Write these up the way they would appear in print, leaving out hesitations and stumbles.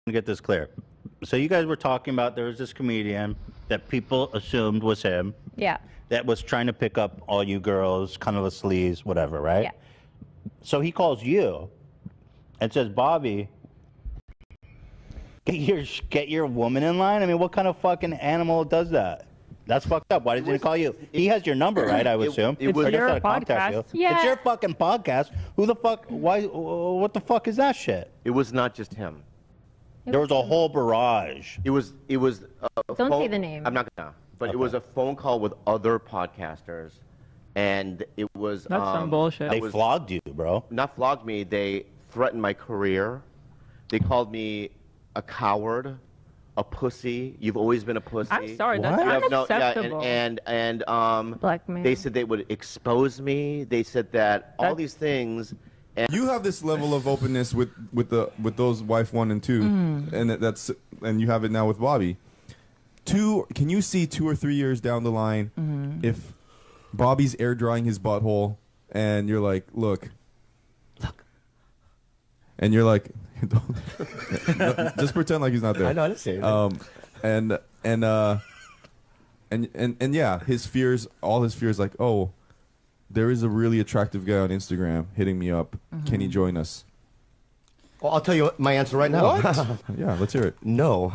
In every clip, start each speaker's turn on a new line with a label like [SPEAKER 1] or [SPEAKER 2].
[SPEAKER 1] to get this clear. So you guys were talking about there was this comedian that people assumed was him.
[SPEAKER 2] Yeah.
[SPEAKER 1] That was trying to pick up all you girls, kind of a sleaze, whatever, right?
[SPEAKER 2] Yeah.
[SPEAKER 1] So he calls you and says, Bobby, get your woman in line? I mean, what kind of fucking animal does that? That's fucked up. Why didn't he call you? He has your number, right? I would assume.
[SPEAKER 3] It was
[SPEAKER 2] your
[SPEAKER 1] Or contact
[SPEAKER 2] podcast.
[SPEAKER 1] you.
[SPEAKER 2] Yeah.
[SPEAKER 1] It's your fucking podcast. Who the fuck? Why? What the fuck is that shit?
[SPEAKER 3] It was not just him.
[SPEAKER 1] There was a whole barrage.
[SPEAKER 3] It was.
[SPEAKER 2] Don't say the name.
[SPEAKER 3] I'm not gonna. But it was a phone call with other podcasters, and it was.
[SPEAKER 4] That's some bullshit.
[SPEAKER 1] They flogged you, bro.
[SPEAKER 3] Not flogged me. They threatened my career. They called me a coward, a pussy. You've always been a pussy.
[SPEAKER 4] I'm sorry,
[SPEAKER 1] What?
[SPEAKER 4] that's
[SPEAKER 1] You have
[SPEAKER 4] unacceptable.
[SPEAKER 2] Blackmail.
[SPEAKER 3] they said they would expose me. They said that all these things. And
[SPEAKER 5] You have this level of openness with those wife 1 and 2, and you have it now with Bobby. Can you see 2 or 3 years down the line if Bobby's air drying his butthole and you're like, look, and you're like, just pretend like he's not there.
[SPEAKER 3] I know, I didn't say anything.
[SPEAKER 5] And yeah, all his fears, like, oh, there is a really attractive guy on Instagram hitting me up. Can he join us?
[SPEAKER 6] Well, I'll tell you my answer right now.
[SPEAKER 5] Yeah, let's hear it.
[SPEAKER 6] No,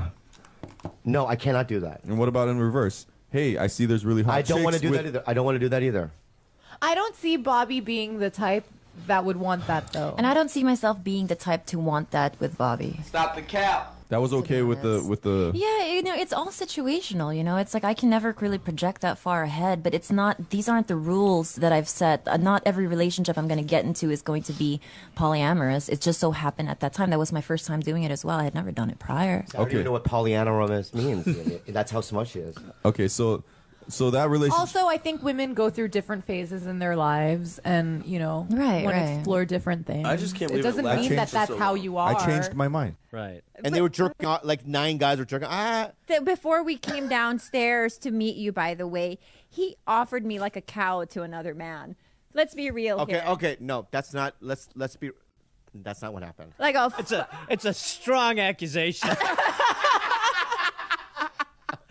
[SPEAKER 6] I cannot do that.
[SPEAKER 5] And what about in reverse? Hey, I see there's really hot
[SPEAKER 6] I don't want to
[SPEAKER 5] chicks
[SPEAKER 6] do
[SPEAKER 5] with-
[SPEAKER 6] that either. I don't want to do that either.
[SPEAKER 7] I don't see Bobby being the type that would want that, though.
[SPEAKER 8] And I don't see myself being the type to want that with Bobby.
[SPEAKER 3] Stop the cap.
[SPEAKER 5] That was okay with the.
[SPEAKER 8] Yeah, it's all situational, It's like I can never really project that far ahead, but these aren't the rules that I've set. Not every relationship I'm going to get into is going to be polyamorous. It just so happened at that time. That was my first time doing it as well. I had never done it prior.
[SPEAKER 6] I don't even know what polyamorous means. That's how smart she is.
[SPEAKER 5] Okay, so that relationship.
[SPEAKER 7] Also, I think women go through different phases in their lives and,
[SPEAKER 8] Right,
[SPEAKER 7] want to
[SPEAKER 8] right.
[SPEAKER 7] explore different things.
[SPEAKER 3] I just can't believe
[SPEAKER 7] it doesn't
[SPEAKER 3] it
[SPEAKER 7] mean that
[SPEAKER 3] lasted
[SPEAKER 7] that's
[SPEAKER 3] so
[SPEAKER 7] how
[SPEAKER 3] long.
[SPEAKER 7] you are.
[SPEAKER 5] I changed my mind.
[SPEAKER 9] Right.
[SPEAKER 6] And they were jerking off, like 9 guys were jerking.
[SPEAKER 2] Before we came downstairs to meet you, by the way, he offered me like a cow to another man. Let's be real here.
[SPEAKER 6] Okay, no, that's not. Let's be. That's not what happened.
[SPEAKER 2] Like
[SPEAKER 9] It's a strong accusation.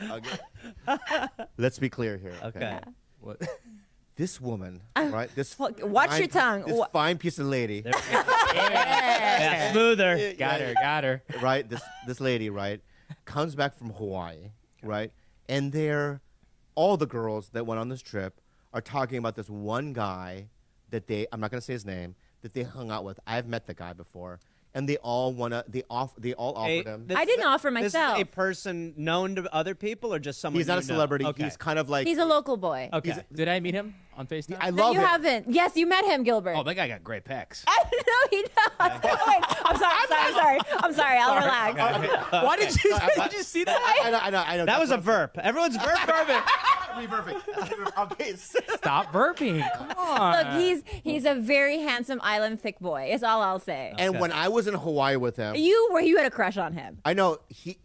[SPEAKER 6] Okay. Let's be clear here.
[SPEAKER 9] Okay.
[SPEAKER 5] What?
[SPEAKER 6] This woman, right? This
[SPEAKER 2] watch your tongue.
[SPEAKER 6] This fine piece of lady,
[SPEAKER 9] Yeah, smoother. Got her.
[SPEAKER 6] right? This lady, right, comes back from Hawaii, right? And all the girls that went on this trip are talking about this one guy that I'm not gonna say his name, that they hung out with. I've met the guy before. And they all offered him.
[SPEAKER 2] I didn't offer myself.
[SPEAKER 9] This is a person known to other people or just someone
[SPEAKER 6] He's not a celebrity.
[SPEAKER 9] Okay.
[SPEAKER 6] He's kind of like.
[SPEAKER 2] He's a local boy.
[SPEAKER 9] Okay.
[SPEAKER 4] Did I meet him on FaceTime?
[SPEAKER 6] I
[SPEAKER 2] No,
[SPEAKER 6] love
[SPEAKER 2] you
[SPEAKER 6] it.
[SPEAKER 2] haven't. Yes, you met him, Gilbert.
[SPEAKER 4] Oh, that guy got great pecs.
[SPEAKER 2] I know he does. Wait, I'm sorry. I'll relax.
[SPEAKER 4] Why did you see that?
[SPEAKER 6] I know.
[SPEAKER 9] That was a verb. Everyone's verb.
[SPEAKER 6] Okay.
[SPEAKER 4] Stop burping. Come on.
[SPEAKER 2] Look, he's a very handsome island thick boy. Is all I'll say.
[SPEAKER 6] And when I was in Hawaii with him,
[SPEAKER 2] You had a crush on him.
[SPEAKER 6] I know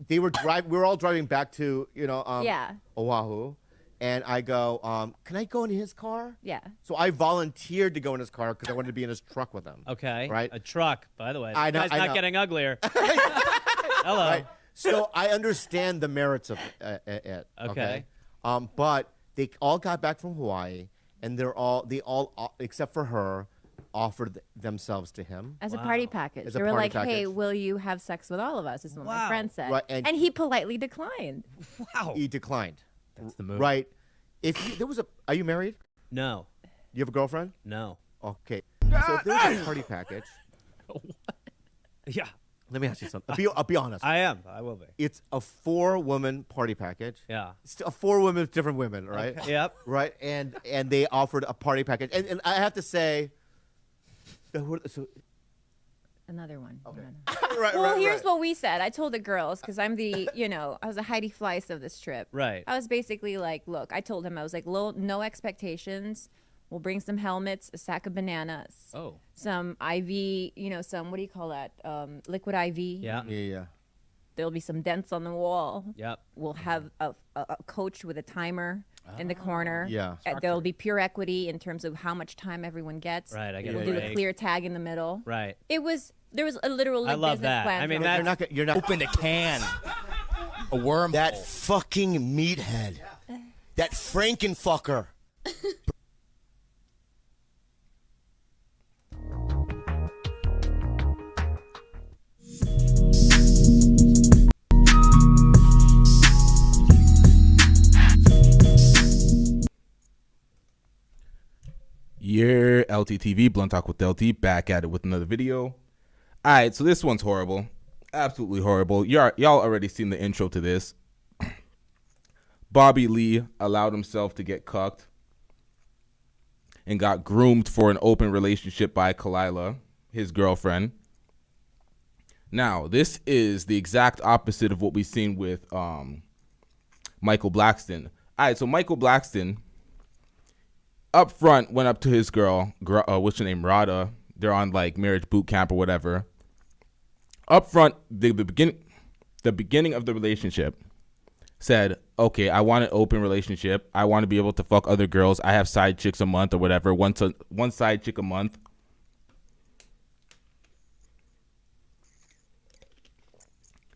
[SPEAKER 6] they were driving. We were all driving back to
[SPEAKER 2] Yeah.
[SPEAKER 6] Oahu, and I go, can I go in his car?
[SPEAKER 2] Yeah.
[SPEAKER 6] So I volunteered to go in his car because I wanted to be in his truck with him.
[SPEAKER 9] Okay.
[SPEAKER 6] Right.
[SPEAKER 9] A truck, by the way.
[SPEAKER 6] I know,
[SPEAKER 9] Guy's
[SPEAKER 6] I
[SPEAKER 9] not
[SPEAKER 6] know.
[SPEAKER 9] getting uglier. Hello.
[SPEAKER 6] Right. So I understand the merits of it.
[SPEAKER 9] Okay.
[SPEAKER 6] But they all got back from Hawaii, and they all except for her offered themselves to him.
[SPEAKER 2] As a party package.
[SPEAKER 6] As a
[SPEAKER 2] They were
[SPEAKER 6] party
[SPEAKER 2] like, hey,
[SPEAKER 6] package.
[SPEAKER 2] will you have sex with all of us? Is what my friend said.
[SPEAKER 6] Right,
[SPEAKER 2] and he politely declined.
[SPEAKER 9] Wow.
[SPEAKER 6] He declined.
[SPEAKER 4] That's the move.
[SPEAKER 6] Right. Are you married?
[SPEAKER 9] No.
[SPEAKER 6] You have a girlfriend?
[SPEAKER 9] No.
[SPEAKER 6] Okay. So if there was a party package,
[SPEAKER 9] Yeah.
[SPEAKER 6] let me ask you something. I'll be honest.
[SPEAKER 9] I am. I will be.
[SPEAKER 6] It's a 4-woman party package.
[SPEAKER 9] Yeah.
[SPEAKER 6] It's 4 women, different women, right?
[SPEAKER 9] Okay. Yep.
[SPEAKER 6] Right, and they offered a party package, and I have to say,
[SPEAKER 2] Another one.
[SPEAKER 6] Okay.
[SPEAKER 2] Well, here's what we said. I told the girls, because I'm the, I was a Heidi Fleiss of this trip.
[SPEAKER 9] Right.
[SPEAKER 2] I was basically like, look, I told him, I was like, no expectations. We'll bring some helmets, a sack of bananas.
[SPEAKER 4] Oh.
[SPEAKER 2] Some IV, some, what do you call that? Liquid IV.
[SPEAKER 9] Yeah.
[SPEAKER 6] Yeah.
[SPEAKER 2] There'll be some dents on the wall.
[SPEAKER 9] Yep.
[SPEAKER 2] We'll have a coach with a timer in the corner.
[SPEAKER 6] Yeah.
[SPEAKER 2] There'll be pure equity in terms of how much time everyone gets.
[SPEAKER 9] Right. I get
[SPEAKER 2] We'll
[SPEAKER 9] a
[SPEAKER 2] do a
[SPEAKER 9] break.
[SPEAKER 2] clear tag in the middle.
[SPEAKER 9] Right.
[SPEAKER 2] It was There was a literal
[SPEAKER 9] I
[SPEAKER 2] like,
[SPEAKER 9] love
[SPEAKER 2] business
[SPEAKER 9] that.
[SPEAKER 2] plan.
[SPEAKER 9] I mean,
[SPEAKER 2] from it.
[SPEAKER 9] that's
[SPEAKER 6] You're not
[SPEAKER 4] Open a can. A worm.
[SPEAKER 6] that fucking meathead. That Frankenfucker.
[SPEAKER 10] Your LTTV, Blunt Talk with LT, back at it with another video. All right, so this one's horrible. Absolutely horrible. Y'all already seen the intro to this. Bobby Lee allowed himself to get cucked and got groomed for an open relationship by Khalyla, his girlfriend. Now, this is the exact opposite of what we've seen with Michael Blackston. All right, so Michael Blackston up front went up to his girl, what's her name, Rada. They're on like marriage boot camp or whatever. Up front, the beginning of the relationship said, okay, I want an open relationship. I want to be able to fuck other girls. I have side chicks a month or whatever. One side chick a month.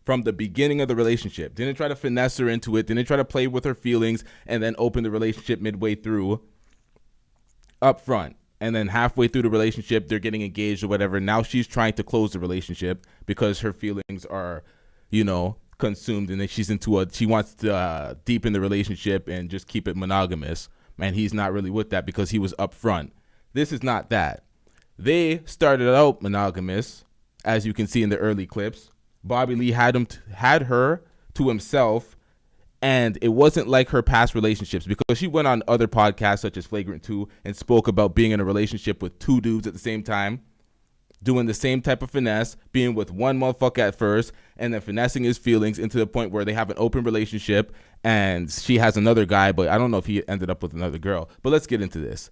[SPEAKER 10] From the beginning of the relationship. Didn't try to finesse her into it. Didn't try to play with her feelings and then open the relationship midway through. Up front. And then halfway through the relationship, they're getting engaged or whatever. Now she's trying to close the relationship because her feelings are, consumed, and then she wants to deepen the relationship and just keep it monogamous. And he's not really with that because he was up front. This is not that. They started out monogamous, as you can see in the early clips. Bobby Lee had her to himself. And it wasn't like her past relationships because she went on other podcasts such as Flagrant 2 and spoke about being in a relationship with two dudes at the same time, doing the same type of finesse, being with one motherfucker at first, and then finessing his feelings into the point where they have an open relationship and she has another guy, but I don't know if he ended up with another girl. But let's get into this.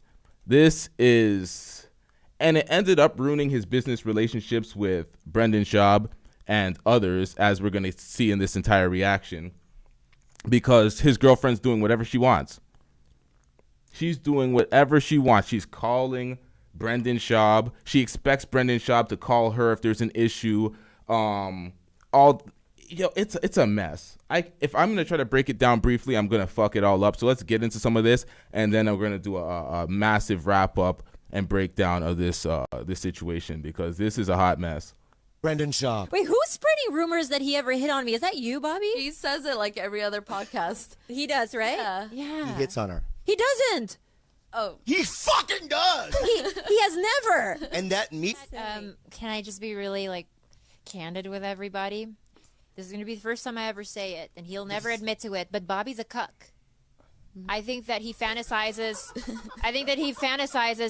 [SPEAKER 10] And it ended up ruining his business relationships with Brendan Schaub and others, as we're going to see in this entire reaction. Because his girlfriend's doing whatever she wants. She's doing whatever she wants. She's calling Brendan Schaub. She expects Brendan Schaub to call her if there's an issue. It's a mess. If I'm gonna try to break it down briefly, I'm gonna fuck it all up. So let's get into some of this, and then we're gonna do a massive wrap up and breakdown of this situation because this is a hot mess.
[SPEAKER 6] Brendan Schaub.
[SPEAKER 8] Wait, who's spreading rumors that he ever hit on me? Is that you, Bobby?
[SPEAKER 7] He says it like every other podcast.
[SPEAKER 2] He does, right?
[SPEAKER 7] Yeah.
[SPEAKER 6] He hits on her.
[SPEAKER 2] He doesn't.
[SPEAKER 7] Oh.
[SPEAKER 6] He fucking does.
[SPEAKER 2] He has never.
[SPEAKER 6] And that meat.
[SPEAKER 11] Can I just be really candid with everybody? This is going to be the first time I ever say it, and he'll never admit to it, but Bobby's a cuck. I think that he fantasizes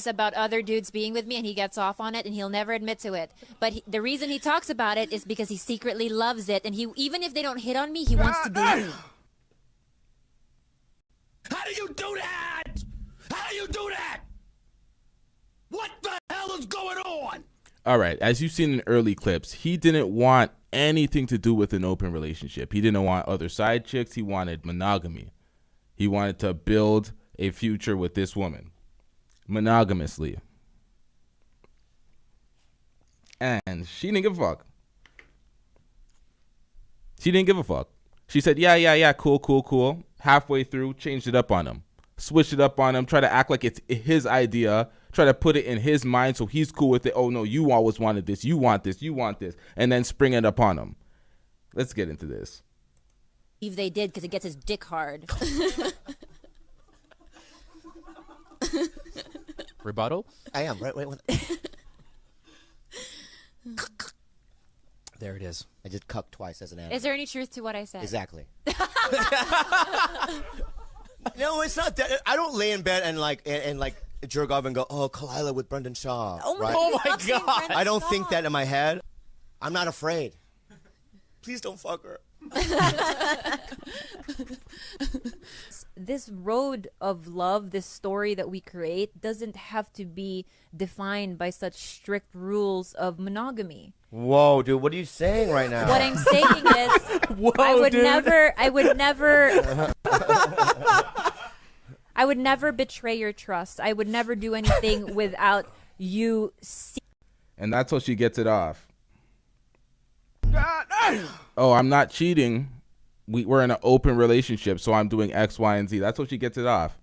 [SPEAKER 11] about other dudes being with me, and he gets off on it, and he'll never admit to it. But the reason he talks about it is because he secretly loves it, and even if they don't hit on me, he wants to be me.
[SPEAKER 12] How do you do that? How do you do that? What the hell is going on?
[SPEAKER 10] All right, as you've seen in early clips, he didn't want anything to do with an open relationship. He didn't want other side chicks. He wanted monogamy. He wanted to build a future with this woman, monogamously. And she didn't give a fuck. She didn't give a fuck. She said, yeah, cool. Halfway through, changed it up on him. Switched it up on him, try to act like it's his idea, try to put it in his mind so he's cool with it. Oh, no, you always wanted this. You want this. And then spring it upon him. Let's get into this.
[SPEAKER 2] If they did, because it gets his dick hard.
[SPEAKER 4] Rebuttal?
[SPEAKER 6] I am. Right, wait.
[SPEAKER 4] There it is.
[SPEAKER 6] I just cucked twice as an animal.
[SPEAKER 11] Is there any truth to what I said?
[SPEAKER 6] Exactly. No, it's not that. I don't lay in bed and jerk off and go, oh, Khalyla with Brendan Schaub.
[SPEAKER 4] Oh
[SPEAKER 6] right?
[SPEAKER 4] my God.
[SPEAKER 6] I don't think that in my head. I'm not afraid. Please don't fuck her.
[SPEAKER 2] This road of love, this story that we create, doesn't have to be defined by such strict rules of monogamy.
[SPEAKER 6] Whoa, dude, what are you saying right now?
[SPEAKER 2] What I'm saying is, I would never betray your trust. I would never do anything without you.
[SPEAKER 10] And that's how she gets it off. Oh, I'm not cheating. We're in an open relationship, so I'm doing X, Y, and Z. That's what she gets it off.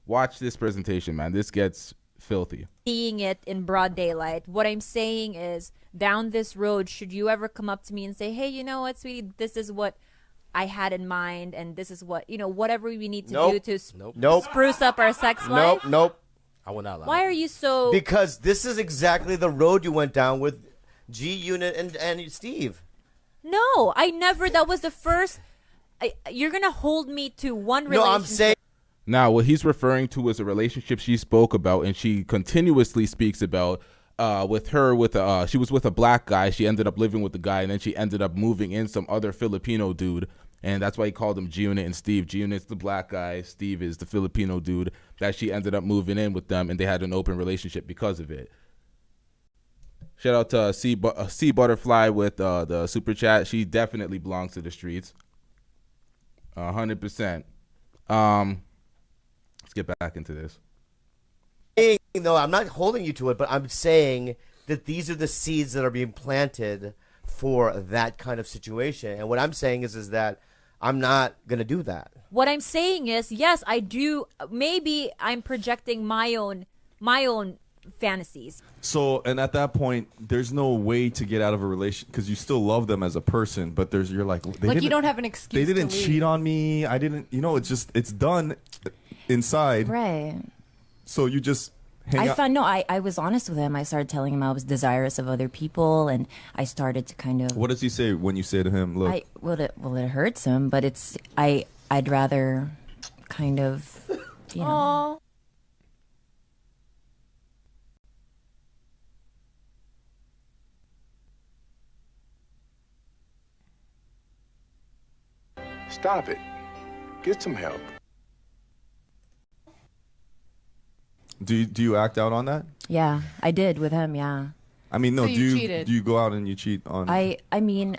[SPEAKER 10] Watch this presentation, man. This gets filthy.
[SPEAKER 2] Seeing it in broad daylight. What I'm saying is, down this road, should you ever come up to me and say, hey, you know what, sweetie, this is what I had in mind, and this is what, whatever we need to do to spruce up our sex life?
[SPEAKER 6] Nope.
[SPEAKER 4] I will not allow
[SPEAKER 2] Why are you so...
[SPEAKER 6] Because this is exactly the road you went down with G-Unit and Steve.
[SPEAKER 2] No, I never. That was the first... you're going to hold me to one relationship.
[SPEAKER 6] No, I'm saying...
[SPEAKER 10] Now, what he's referring to is a relationship she spoke about, and she continuously speaks about she was with a black guy. She ended up living with the guy, and then she ended up moving in some other Filipino dude, and that's why he called him G-Unit and Steve. G-Unit's the black guy. Steve is the Filipino dude that she ended up moving in with them, and they had an open relationship because of it. Shout out to C Butterfly with the super chat. She definitely belongs to the streets. 100%. Let's get back into this.
[SPEAKER 6] No, I'm not holding you to it, but I'm saying that these are the seeds that are being planted for that kind of situation. And what I'm saying is that I'm not going to do that.
[SPEAKER 2] What I'm saying is, yes, I do. Maybe I'm projecting my own fantasies.
[SPEAKER 5] So, and at that point, there's no way to get out of a relation because you still love them as a person, but you're like
[SPEAKER 7] you don't have an excuse.
[SPEAKER 5] They didn't
[SPEAKER 7] to leave.
[SPEAKER 5] cheat on me. I didn't. It's done inside.
[SPEAKER 8] Right.
[SPEAKER 5] So you just hang out.
[SPEAKER 8] I was honest with him. I started telling him I was desirous of other people, and I started to kind of.
[SPEAKER 5] What does he say when you say to him, "Look"?
[SPEAKER 8] It hurts him, but I'd rather kind of,
[SPEAKER 7] Aww.
[SPEAKER 13] Stop it. Get some help.
[SPEAKER 5] Do you act out on that?
[SPEAKER 8] Yeah, I did with him. Yeah.
[SPEAKER 5] I mean, no.
[SPEAKER 7] So
[SPEAKER 5] do
[SPEAKER 7] you
[SPEAKER 5] you
[SPEAKER 7] cheated.
[SPEAKER 5] do you go out and you cheat on?
[SPEAKER 8] I mean,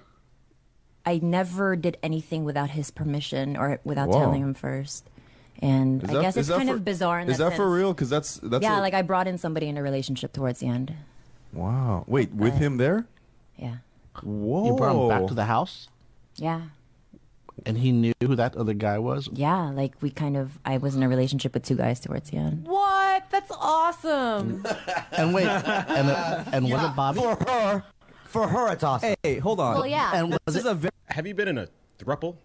[SPEAKER 8] I never did anything without his permission or without
[SPEAKER 5] Whoa.
[SPEAKER 8] telling him first. And I guess it's kind of bizarre in that
[SPEAKER 5] Is that
[SPEAKER 8] sense.
[SPEAKER 5] for real? Because that's
[SPEAKER 8] yeah, like I brought in somebody in a relationship towards the end.
[SPEAKER 5] Wow. Wait, with him there?
[SPEAKER 8] Yeah.
[SPEAKER 5] Whoa.
[SPEAKER 14] You brought him back to the house?
[SPEAKER 8] Yeah.
[SPEAKER 14] And he knew who that other guy was?
[SPEAKER 8] Yeah, like I was in a relationship with two guys towards the end.
[SPEAKER 7] What? That's awesome.
[SPEAKER 14] And wait, and was it Bobby?
[SPEAKER 15] For her, it's awesome.
[SPEAKER 16] Hey, hold on.
[SPEAKER 7] Well, yeah.
[SPEAKER 14] And was it?
[SPEAKER 17] Have you been in a throuple?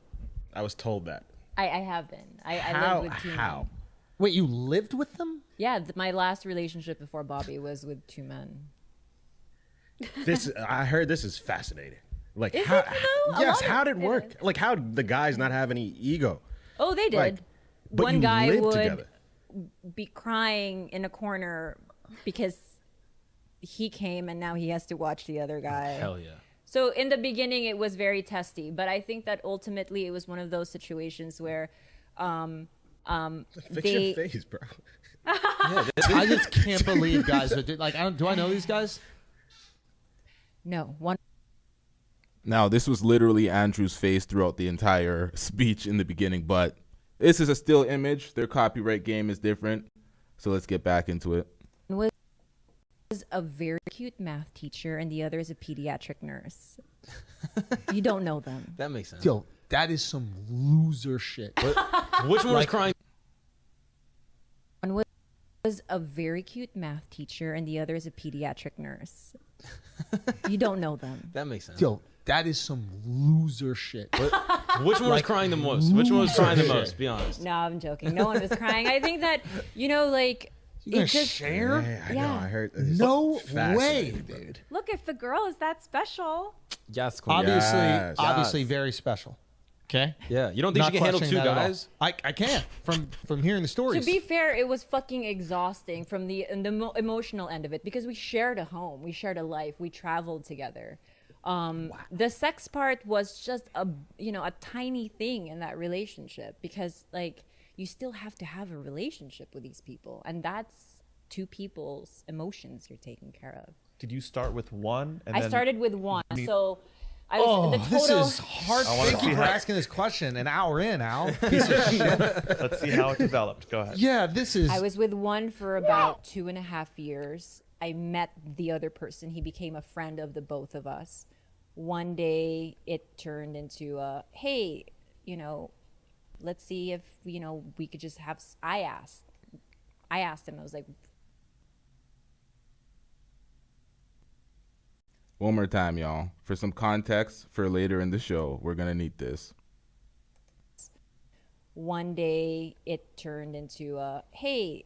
[SPEAKER 17] I was told that.
[SPEAKER 2] I have been. I lived with two men.
[SPEAKER 14] Wait, you lived with them?
[SPEAKER 2] Yeah, my last relationship before Bobby was with two men.
[SPEAKER 17] I heard this is fascinating. Like
[SPEAKER 2] Is
[SPEAKER 17] how?
[SPEAKER 2] it, though?
[SPEAKER 17] Yes.
[SPEAKER 2] A lot
[SPEAKER 17] How
[SPEAKER 2] of
[SPEAKER 17] did it
[SPEAKER 2] it
[SPEAKER 17] work?
[SPEAKER 2] is.
[SPEAKER 17] Like how did the guys not have any ego?
[SPEAKER 2] Oh, they did.
[SPEAKER 17] Like, but
[SPEAKER 2] One
[SPEAKER 17] you
[SPEAKER 2] guy
[SPEAKER 17] lived
[SPEAKER 2] would
[SPEAKER 17] together.
[SPEAKER 2] be crying in a corner because he came and now he has to watch the other guy.
[SPEAKER 4] Hell yeah.
[SPEAKER 2] So in the beginning, it was very testy, but I think that ultimately it was one of those situations where,
[SPEAKER 17] Fix your face, bro.
[SPEAKER 14] I just can't believe guys are do I know these guys?
[SPEAKER 2] No, one.
[SPEAKER 10] Now, this was literally Andrew's face throughout the entire speech in the beginning, but this is a still image. Their copyright game is different. So let's get back into it.
[SPEAKER 2] Was a very cute math teacher and the other is a pediatric nurse. You don't know them.
[SPEAKER 4] That makes sense.
[SPEAKER 14] Yo, that is some loser shit.
[SPEAKER 4] Which one was crying?
[SPEAKER 2] One was a very cute math teacher and the other is a pediatric nurse. You don't know them.
[SPEAKER 4] That makes sense.
[SPEAKER 14] Yo, that is some loser shit.
[SPEAKER 4] Which one was crying the most? Which one was crying the most? Be honest.
[SPEAKER 2] No, I'm joking. No one was crying. I think that, like...
[SPEAKER 14] You gonna
[SPEAKER 2] it just,
[SPEAKER 14] share?
[SPEAKER 17] Yeah, I know. I heard.
[SPEAKER 14] No
[SPEAKER 17] Fascinating,
[SPEAKER 14] way,
[SPEAKER 17] dude.
[SPEAKER 2] Look, if the girl is that special...
[SPEAKER 4] Yes, Queen.
[SPEAKER 14] Obviously very special. Okay?
[SPEAKER 4] Yeah, you don't think
[SPEAKER 14] Not
[SPEAKER 4] she can handle
[SPEAKER 14] questioning
[SPEAKER 4] two
[SPEAKER 14] that at all.
[SPEAKER 4] guys?
[SPEAKER 14] I can from hearing the stories.
[SPEAKER 2] To be fair, it was fucking exhausting from the emotional end of it because we shared a home, we shared a life, we traveled together. The sex part was just a tiny thing in that relationship because you still have to have a relationship with these people, and that's two people's emotions you're taking care of.
[SPEAKER 18] Did you start with one? And
[SPEAKER 2] I
[SPEAKER 18] then
[SPEAKER 2] started with one, so I was the total.
[SPEAKER 14] This is hard. Thank you for asking this question. An hour in, Al. Piece of shit.
[SPEAKER 18] Let's see how it developed. Go ahead.
[SPEAKER 14] Yeah, this is.
[SPEAKER 2] I was with one for about 2.5 years. I met the other person. He became a friend of the both of us. One day it turned into hey, let's see if we could just have. I asked him. I was like,
[SPEAKER 10] One more time, y'all. For some context for later in the show, we're gonna need this.
[SPEAKER 2] one day it turned into hey,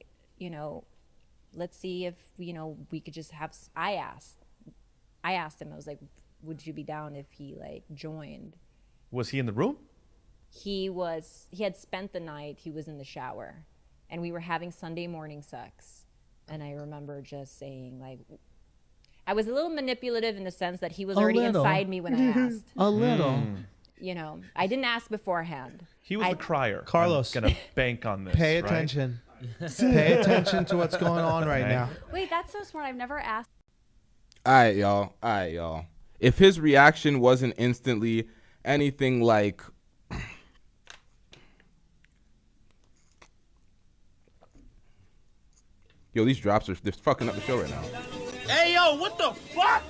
[SPEAKER 2] let's see if we could just have. I asked him. I was like, would you be down if he joined?
[SPEAKER 18] Was he in the room?
[SPEAKER 2] He had spent the night. He was in the shower, and we were having Sunday morning sex. And I remember just saying I was a little manipulative in the sense that he was already inside me when I asked.
[SPEAKER 14] A little.
[SPEAKER 2] I didn't ask beforehand.
[SPEAKER 18] He was the crier.
[SPEAKER 14] Carlos.
[SPEAKER 18] I'm gonna bank on this.
[SPEAKER 14] Pay
[SPEAKER 18] right?
[SPEAKER 14] attention. Pay attention to what's going on right
[SPEAKER 18] Okay.
[SPEAKER 14] now.
[SPEAKER 16] Wait, that's so smart. I've never asked.
[SPEAKER 10] All right, y'all. If his reaction wasn't instantly anything like, yo, these drops they're fucking up the show right now.
[SPEAKER 12] Hey, yo, what the fuck?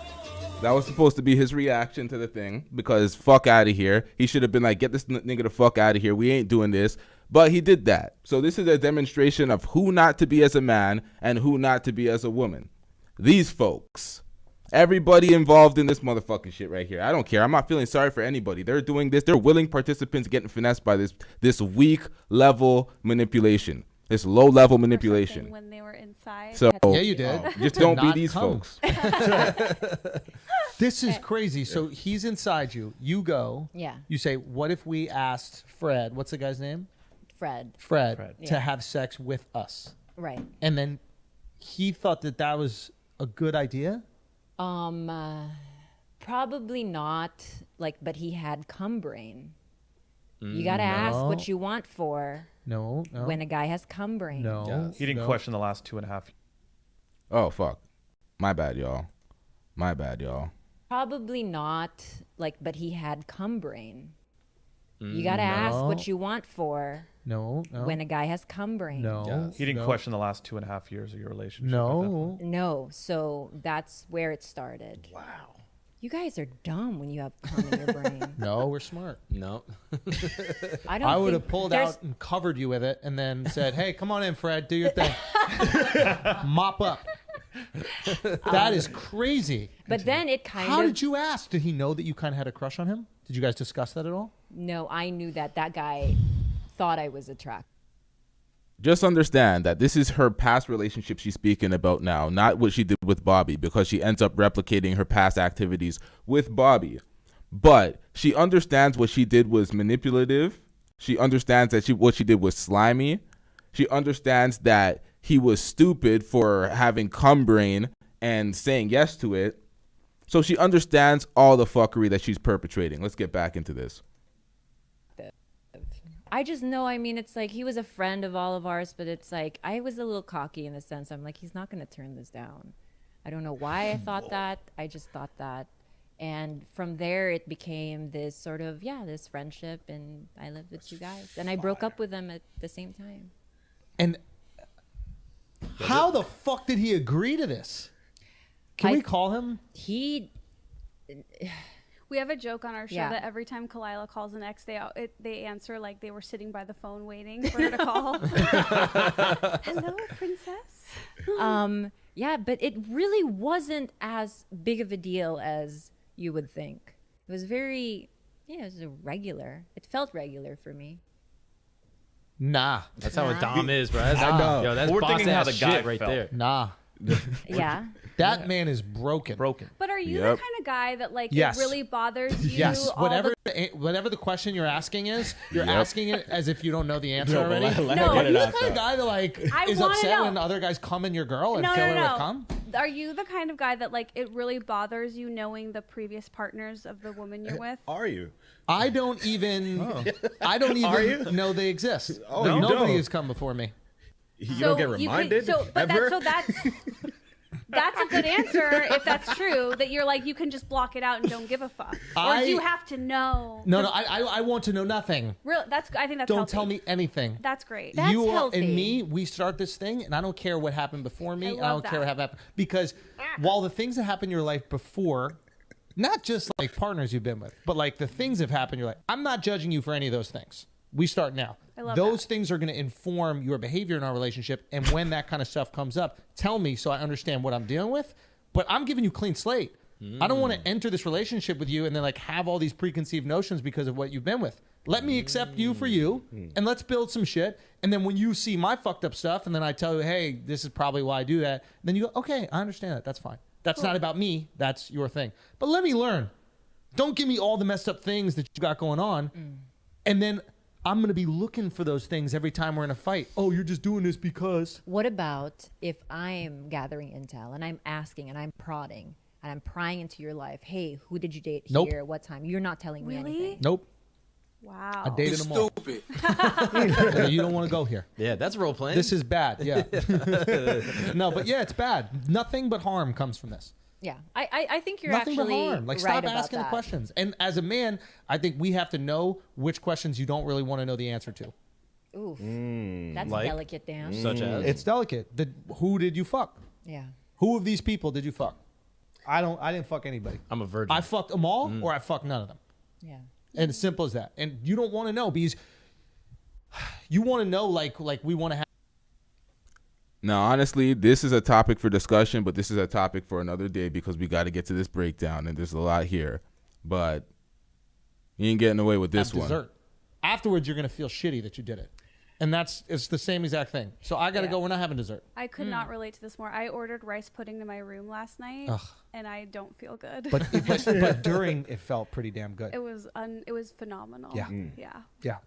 [SPEAKER 10] That was supposed to be his reaction to the thing because fuck out of here. He should have been like, get this nigga the fuck out of here. We ain't doing this. But he did that. So this is a demonstration of who not to be as a man and who not to be as a woman. These folks. Everybody involved in this motherfucking shit right here. I don't care. I'm not feeling sorry for anybody. They're doing this. They're willing participants getting finessed by this weak level manipulation. This low level manipulation.
[SPEAKER 16] When they were inside.
[SPEAKER 10] So
[SPEAKER 14] Yeah, you did.
[SPEAKER 10] just
[SPEAKER 14] To
[SPEAKER 10] don't be
[SPEAKER 14] not
[SPEAKER 10] these
[SPEAKER 14] come.
[SPEAKER 10] folks.
[SPEAKER 14] This is crazy. So he's inside you. You go.
[SPEAKER 2] Yeah.
[SPEAKER 14] You say, what if we asked Fred, what's the guy's name?
[SPEAKER 2] Fred.
[SPEAKER 14] Fred.
[SPEAKER 2] Fred.
[SPEAKER 14] To
[SPEAKER 2] Yeah.
[SPEAKER 14] have sex with us.
[SPEAKER 2] Right.
[SPEAKER 14] And then he thought that was a good idea?
[SPEAKER 2] Probably not. But he had cum brain. You gotta ask what you want for.
[SPEAKER 14] No.
[SPEAKER 2] When a guy has cum brain.
[SPEAKER 14] No.
[SPEAKER 18] He didn't question the last 2.5.
[SPEAKER 10] Oh, fuck. My bad, y'all.
[SPEAKER 2] Probably not. But he had cum brain. You gotta ask what you want for.
[SPEAKER 14] No.
[SPEAKER 2] When a guy has cum brain.
[SPEAKER 14] No.
[SPEAKER 18] He didn't question the last 2.5 years of your relationship.
[SPEAKER 2] No. So that's where it started. Wow. You guys are dumb when you have cum in your brain.
[SPEAKER 14] No, we're smart.
[SPEAKER 4] No.
[SPEAKER 14] I would have pulled out and covered you with it and then said, hey, come on in, Fred. Do your thing. Mop up. That is crazy.
[SPEAKER 2] But then it kind
[SPEAKER 14] How
[SPEAKER 2] of.
[SPEAKER 14] did you ask? Did he know that you kind of had a crush on him? Did you guys discuss that at all?
[SPEAKER 2] No, I knew that guy thought I was attractive.
[SPEAKER 10] Just understand that this is her past relationship she's speaking about now, not what she did with Bobby, because she ends up replicating her past activities with Bobby. But she understands what she did was manipulative. She understands that what she did was slimy. She understands that he was stupid for having cum brain and saying yes to it. So she understands all the fuckery that she's perpetrating. Let's get back into this.
[SPEAKER 2] I just know, it's he was a friend of all of ours, but it's I was a little cocky in the sense I'm he's not going to turn this down. I don't know why I thought that. I just thought that. And from there, it became this sort of, this friendship, and I lived with you guys. And I broke up with them at the same time.
[SPEAKER 14] And how the fuck did he agree to this? Can we call him?
[SPEAKER 16] We have a joke on our show
[SPEAKER 2] Yeah.
[SPEAKER 16] that every time Khalyla calls an ex, they answer like they were sitting by the phone waiting for her to call. Hello, princess.
[SPEAKER 2] Yeah, but it really wasn't as big of a deal as you would think. It was very, it was regular. It felt regular for me.
[SPEAKER 14] Nah.
[SPEAKER 4] That's how a
[SPEAKER 2] Nah.
[SPEAKER 4] Dom is, bro. That's,
[SPEAKER 14] I know.
[SPEAKER 4] Yo, that's
[SPEAKER 18] We're
[SPEAKER 4] boss
[SPEAKER 18] thinking how
[SPEAKER 4] ass
[SPEAKER 18] the guy
[SPEAKER 4] shit right
[SPEAKER 18] felt.
[SPEAKER 4] there.
[SPEAKER 14] Nah.
[SPEAKER 2] Yeah.
[SPEAKER 14] That man is broken.
[SPEAKER 16] But are you the
[SPEAKER 10] Yep.
[SPEAKER 16] kind of guy that
[SPEAKER 14] Yes.
[SPEAKER 16] it really bothers you?
[SPEAKER 14] Yes.
[SPEAKER 16] all
[SPEAKER 14] Whatever the question you're asking is, you're
[SPEAKER 10] Yep.
[SPEAKER 14] asking it as if you don't know the answer
[SPEAKER 17] No, but
[SPEAKER 14] already.
[SPEAKER 17] let
[SPEAKER 16] her
[SPEAKER 14] Are
[SPEAKER 16] get
[SPEAKER 14] you
[SPEAKER 16] it
[SPEAKER 14] the
[SPEAKER 17] out,
[SPEAKER 14] kind of
[SPEAKER 17] though.
[SPEAKER 14] guy that
[SPEAKER 16] I
[SPEAKER 14] is
[SPEAKER 16] wanna
[SPEAKER 14] upset
[SPEAKER 16] know.
[SPEAKER 14] when other guys come in your girl and
[SPEAKER 16] No,
[SPEAKER 14] fill
[SPEAKER 16] no,
[SPEAKER 14] her
[SPEAKER 16] no.
[SPEAKER 14] with cum?
[SPEAKER 16] Are you the kind of guy that it really bothers you knowing the previous partners of the woman you're with?
[SPEAKER 17] Are you?
[SPEAKER 14] I don't even. I don't
[SPEAKER 17] Are
[SPEAKER 14] even
[SPEAKER 17] you?
[SPEAKER 14] know they exist.
[SPEAKER 17] Oh, you
[SPEAKER 14] Nobody
[SPEAKER 17] don't.
[SPEAKER 14] has come before me.
[SPEAKER 17] You don't get reminded ever?
[SPEAKER 16] That's a good answer if that's true. That you're you can just block it out and don't give a fuck, or do you have to know?
[SPEAKER 14] No, I want to know nothing.
[SPEAKER 16] Real. I think that's.
[SPEAKER 14] Don't
[SPEAKER 16] healthy.
[SPEAKER 14] tell me anything.
[SPEAKER 16] That's great.
[SPEAKER 14] You are,
[SPEAKER 2] healthy.
[SPEAKER 14] and me, we start this thing, and I don't care what happened before me.
[SPEAKER 16] I
[SPEAKER 14] and
[SPEAKER 16] love
[SPEAKER 14] I don't care what
[SPEAKER 16] that.
[SPEAKER 14] happened because while the things that happened in your life before Not just like partners you've been with, but like the things have happened. You're like, I'm not judging you for any of those things. We start now.
[SPEAKER 16] I love
[SPEAKER 14] those things are going to inform your behavior in our relationship. And when that kind of stuff comes up, tell me so I understand what I'm dealing with. But I'm giving you clean slate. I don't want to enter this relationship with you and then like have all these preconceived notions because of what you've been with. Let me accept you for you, and let's build some shit. And then when you see my fucked up stuff, and then I tell you, hey, this is probably why I do that, then you go, okay, I understand that. That's fine. That's not about me. That's your thing. But let me learn. Don't give me all the messed up things that you got going on, and then I'm going to be looking for those things every time we're in a fight. Oh, you're just doing this because.
[SPEAKER 2] What about if I'm gathering intel and I'm asking and I'm prodding and I'm prying into your life? Hey, who did you date here? What time? You're not telling me anything.
[SPEAKER 14] Nope.
[SPEAKER 16] Wow.
[SPEAKER 14] I dated them all.
[SPEAKER 12] Stupid.
[SPEAKER 14] You don't want to go here.
[SPEAKER 4] Yeah, that's role playing.
[SPEAKER 14] This is bad. Yeah. No, but yeah, it's bad. Nothing but harm comes from this.
[SPEAKER 2] Yeah, I think you're
[SPEAKER 14] Nothing
[SPEAKER 2] actually
[SPEAKER 14] but harm. Like,
[SPEAKER 2] right
[SPEAKER 14] stop
[SPEAKER 2] about
[SPEAKER 14] asking
[SPEAKER 2] that.
[SPEAKER 14] the questions. And as a man, I think we have to know which questions you don't really want to know the answer to.
[SPEAKER 2] Oof, that's
[SPEAKER 4] like?
[SPEAKER 2] a delicate dance.
[SPEAKER 4] Such as?
[SPEAKER 14] It's delicate. Who did you fuck?
[SPEAKER 2] Yeah.
[SPEAKER 14] Who of these people did you fuck? I didn't fuck anybody.
[SPEAKER 4] I'm a virgin.
[SPEAKER 14] I fucked them all, or I fucked none of them.
[SPEAKER 2] Yeah.
[SPEAKER 14] And it's simple as that. And you don't want to know because you want to know like we want to have.
[SPEAKER 10] Now, honestly, this is a topic for discussion, but this is a topic for another day because we got to get to this breakdown, and there's a lot here. But you ain't getting away with this one.
[SPEAKER 14] Dessert. Afterwards, you're gonna feel shitty that you did it, and it's the same exact thing. So I gotta go. We're not having dessert.
[SPEAKER 16] I could not relate to this more. I ordered rice pudding to my room last night,
[SPEAKER 14] Ugh.
[SPEAKER 16] and I don't feel good.
[SPEAKER 14] But during it felt pretty damn good.
[SPEAKER 16] it was phenomenal.
[SPEAKER 14] Yeah.
[SPEAKER 16] Yeah.
[SPEAKER 14] Yeah.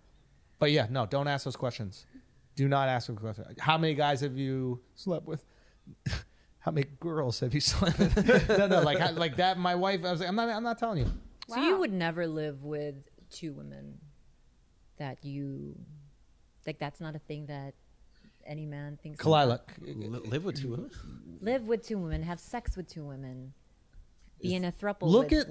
[SPEAKER 14] But yeah, no, don't ask those questions. Do not ask those questions. How many guys have you slept with? How many girls have you slept with? No, like that. My wife. I was like, I'm not telling you.
[SPEAKER 2] So you would never live with two women that you like. That's not a thing that any man thinks.
[SPEAKER 14] Khalyla,
[SPEAKER 4] live with two women.
[SPEAKER 2] Live with two women. Have sex with two women. Be in a throuple.
[SPEAKER 14] Look at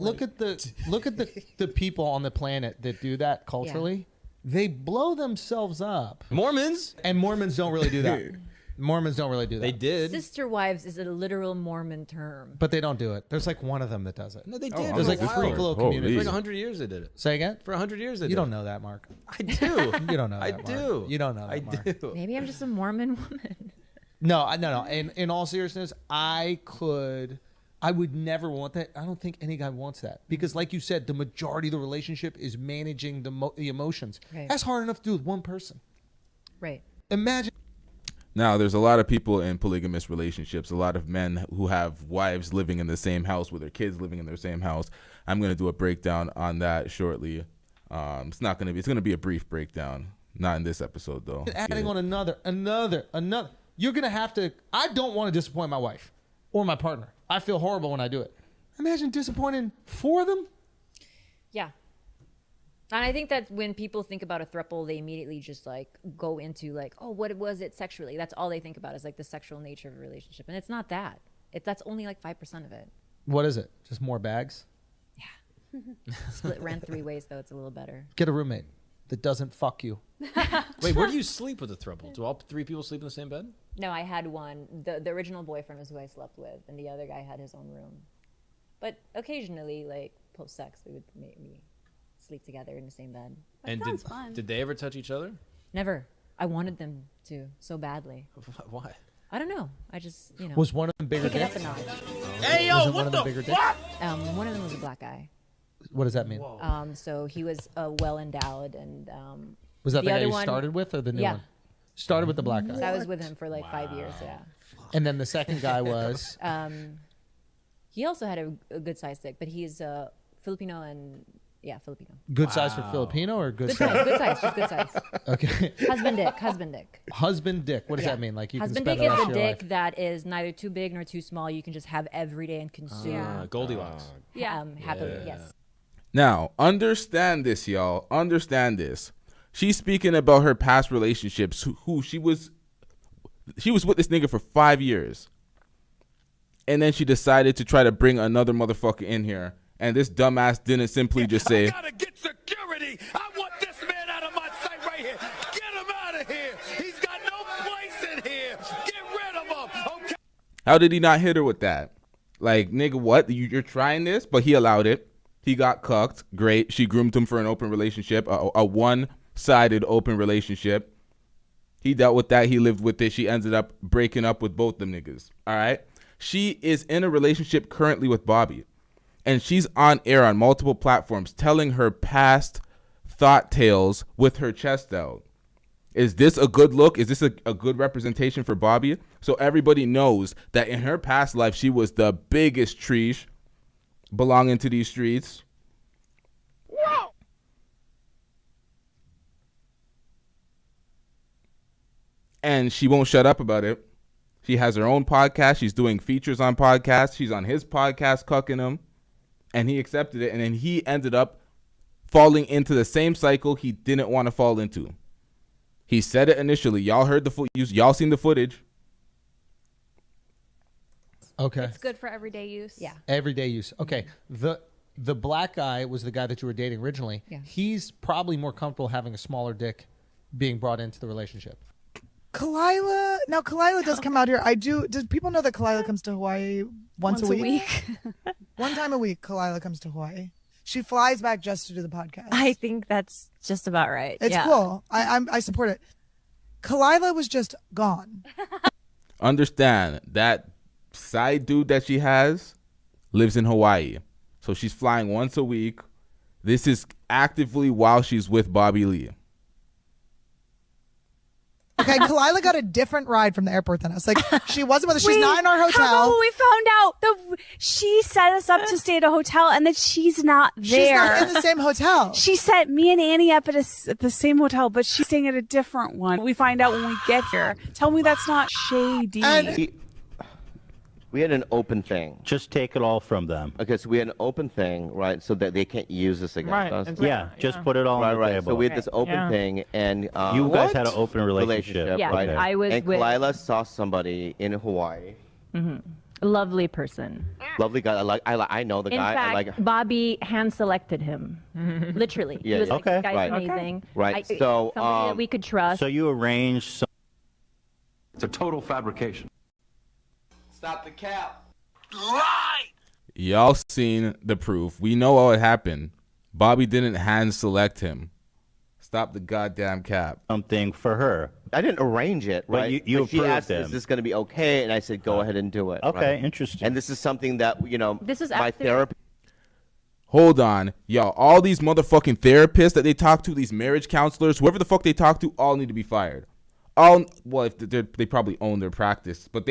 [SPEAKER 14] the people on the planet that do that culturally.
[SPEAKER 2] Yeah.
[SPEAKER 14] They blow themselves up.
[SPEAKER 4] Mormons?
[SPEAKER 14] And Mormons don't really do that. Mormons don't really do that.
[SPEAKER 4] They did.
[SPEAKER 2] Sister wives is a literal Mormon term.
[SPEAKER 14] But they don't do it. There's like one of them that does it.
[SPEAKER 4] No, they did.
[SPEAKER 14] There's like
[SPEAKER 4] for a
[SPEAKER 14] three
[SPEAKER 4] while.
[SPEAKER 14] little
[SPEAKER 10] Holy.
[SPEAKER 14] communities.
[SPEAKER 4] For like 100 years they did it.
[SPEAKER 14] Say again?
[SPEAKER 4] For 100 years they did
[SPEAKER 14] You don't
[SPEAKER 4] it.
[SPEAKER 14] know that, Mark.
[SPEAKER 4] I do.
[SPEAKER 14] You don't know that,
[SPEAKER 4] I
[SPEAKER 14] Mark.
[SPEAKER 4] do.
[SPEAKER 14] You don't know that, Mark.
[SPEAKER 4] I do.
[SPEAKER 2] Maybe I'm just a Mormon woman.
[SPEAKER 14] No. In all seriousness, I would never want that. I don't think any guy wants that because, like you said, the majority of the relationship is managing the emotions.
[SPEAKER 2] Right.
[SPEAKER 14] That's hard enough to do with one person.
[SPEAKER 2] Right.
[SPEAKER 14] Imagine.
[SPEAKER 10] Now, there's a lot of people in polygamous relationships, a lot of men who have wives living in the same house with their kids living in their same house. I'm going to do a breakdown on that shortly. It's going to be a brief breakdown. Not in this episode, though.
[SPEAKER 14] Adding on another. You're going to have to. I don't want to disappoint my wife or my partner. I feel horrible when I do it. Imagine disappointing four of them.
[SPEAKER 2] Yeah. And I think that when people think about a throuple, they immediately just like go into like, oh, what was it sexually? That's all they think about is like the sexual nature of a relationship. And it's not that. That's only like 5% of it.
[SPEAKER 14] What is it? Just more bags?
[SPEAKER 2] Split rent 3 ways, though. It's a little better.
[SPEAKER 14] Get a roommate that doesn't fuck you.
[SPEAKER 4] Wait, where do you sleep with a throuple? Do all three people sleep in the same bed?
[SPEAKER 2] No, I had one. The original boyfriend was who I slept with, and the other guy had his own room. But occasionally, like post-sex, we would maybe sleep together in the same bed.
[SPEAKER 4] And did they ever touch each other?
[SPEAKER 2] Never. I wanted them to so badly.
[SPEAKER 4] Why?
[SPEAKER 2] I don't know. I just,
[SPEAKER 14] Was one of them bigger
[SPEAKER 2] pick it
[SPEAKER 14] dick?
[SPEAKER 2] up a notch.
[SPEAKER 12] Hey, yo,
[SPEAKER 14] Wasn't one
[SPEAKER 12] what
[SPEAKER 14] of
[SPEAKER 12] the
[SPEAKER 14] them bigger dick?
[SPEAKER 12] fuck?
[SPEAKER 2] One of them was a black guy.
[SPEAKER 14] What does that mean?
[SPEAKER 2] So he was well endowed, and
[SPEAKER 14] Was that the guy
[SPEAKER 2] other
[SPEAKER 14] you
[SPEAKER 2] one,
[SPEAKER 14] started with or the new
[SPEAKER 2] yeah.
[SPEAKER 14] one? Started with the black guy.
[SPEAKER 2] So I was with him for like 5 years, yeah.
[SPEAKER 14] And then the second guy was?
[SPEAKER 2] He also had a good sized dick, but he's Filipino and Filipino.
[SPEAKER 14] Good size for Filipino or good
[SPEAKER 2] size?
[SPEAKER 14] size?
[SPEAKER 2] Good size, just good size.
[SPEAKER 14] Okay.
[SPEAKER 2] Husband dick.
[SPEAKER 14] Husband dick. What does that mean? Like you
[SPEAKER 2] husband
[SPEAKER 14] can spend
[SPEAKER 2] dick
[SPEAKER 14] the
[SPEAKER 2] is
[SPEAKER 14] rest
[SPEAKER 2] a
[SPEAKER 14] of your
[SPEAKER 2] dick that is neither too big nor too small. You can just have every day and consume.
[SPEAKER 4] Goldilocks.
[SPEAKER 2] Happily, yes.
[SPEAKER 10] Now, understand this, y'all. Understand this. She's speaking about her past relationships. Who she was with this nigga for 5 years, and then she decided to try to bring another motherfucker in here. And this dumbass didn't simply just say,
[SPEAKER 12] I gotta get security. I want this man out of my sight right here. Get him out of here. He's got no place in here. Get rid of him. Okay.
[SPEAKER 10] how did he not hit her with that? Like, nigga, what? You're trying this? But he allowed it. He got cucked. Great. She groomed him for an open relationship, a one-sided open relationship. He dealt with that. He lived with it. She ended up breaking up with both them niggas. All right? She is in a relationship currently with Bobby. And she's on air on multiple platforms telling her past thought tales with her chest out. Is this a good look? Is this a good representation for Bobby? So everybody knows that in her past life, she was the biggest treesh belonging to these streets. Whoa. And she won't shut up about it. She has her own podcast. She's doing features on podcasts. She's on his podcast, cucking him. And he accepted it. And then he ended up falling into the same cycle he didn't want to fall into. He said it initially. Y'all heard y'all seen the footage.
[SPEAKER 14] Okay.
[SPEAKER 16] It's good for everyday use.
[SPEAKER 2] Yeah.
[SPEAKER 14] Everyday use. Okay. The black guy was the guy that you were dating originally.
[SPEAKER 2] Yeah.
[SPEAKER 14] He's probably more comfortable having a smaller dick being brought into the relationship.
[SPEAKER 19] Khalyla. Now, Khalyla does come out here. Does people know that Khalyla comes to Hawaii once a week? One time a week, Khalyla comes to Hawaii. She flies back just to do the podcast.
[SPEAKER 8] I think that's just about right.
[SPEAKER 19] It's cool. I support it. Khalyla was just gone.
[SPEAKER 10] Understand that side dude that she has lives in Hawaii. So she's flying once a week. This is actively while she's with Bobby Lee.
[SPEAKER 19] Okay, Khalyla got a different ride from the airport than us. Like, she wasn't with us. She's
[SPEAKER 16] Wait,
[SPEAKER 19] not in our hotel.
[SPEAKER 16] How about we found out she set us up to stay at a hotel and that she's not there.
[SPEAKER 19] She's not in the same hotel.
[SPEAKER 16] She set me and Annie up at the same hotel, but she's staying at a different one. We find out when we get here. Tell me that's not shady.
[SPEAKER 3] We had an open thing.
[SPEAKER 1] Just take it all from them.
[SPEAKER 3] Okay, so we had an open thing, right, so that they can't use this against
[SPEAKER 1] Right,
[SPEAKER 3] us.
[SPEAKER 1] exactly. Yeah, just put it all on the
[SPEAKER 3] right.
[SPEAKER 1] table.
[SPEAKER 3] So we had this open thing, and
[SPEAKER 1] You guys had an open relationship.
[SPEAKER 2] Yeah,
[SPEAKER 3] right?
[SPEAKER 2] I was
[SPEAKER 3] and
[SPEAKER 2] with-
[SPEAKER 3] Khalyla saw somebody in Hawaii.
[SPEAKER 2] Mm-hmm. Lovely person.
[SPEAKER 3] Lovely guy. I know the
[SPEAKER 2] In
[SPEAKER 3] guy.
[SPEAKER 2] fact,
[SPEAKER 3] I like.
[SPEAKER 2] Bobby hand selected him. Literally.
[SPEAKER 3] Yeah,
[SPEAKER 2] he was
[SPEAKER 3] yeah.
[SPEAKER 2] like,
[SPEAKER 3] Okay.
[SPEAKER 2] this guy's
[SPEAKER 3] Right.
[SPEAKER 2] amazing.
[SPEAKER 3] Right.
[SPEAKER 2] So
[SPEAKER 3] So,
[SPEAKER 2] somebody that we could trust.
[SPEAKER 1] So you arranged some.
[SPEAKER 12] It's a total fabrication.
[SPEAKER 10] Stop the cap. Y'all seen the proof. We know what happened. Bobby didn't hand select him. Stop the goddamn cap.
[SPEAKER 1] Something for her.
[SPEAKER 3] I didn't arrange it,
[SPEAKER 1] But
[SPEAKER 3] right?
[SPEAKER 1] you
[SPEAKER 3] But she
[SPEAKER 1] approved
[SPEAKER 3] asked,
[SPEAKER 1] him.
[SPEAKER 3] "Is this going to be okay?" And I said, "Go ahead and do it."
[SPEAKER 1] Okay,
[SPEAKER 3] right?
[SPEAKER 1] interesting.
[SPEAKER 3] And this is something that
[SPEAKER 2] This is
[SPEAKER 3] my
[SPEAKER 2] after-
[SPEAKER 3] therapist.
[SPEAKER 10] Hold on. Y'all, all these motherfucking therapists that they talk to, these marriage counselors, whoever the fuck they talk to, all need to be fired. Well, if they probably own their practice, but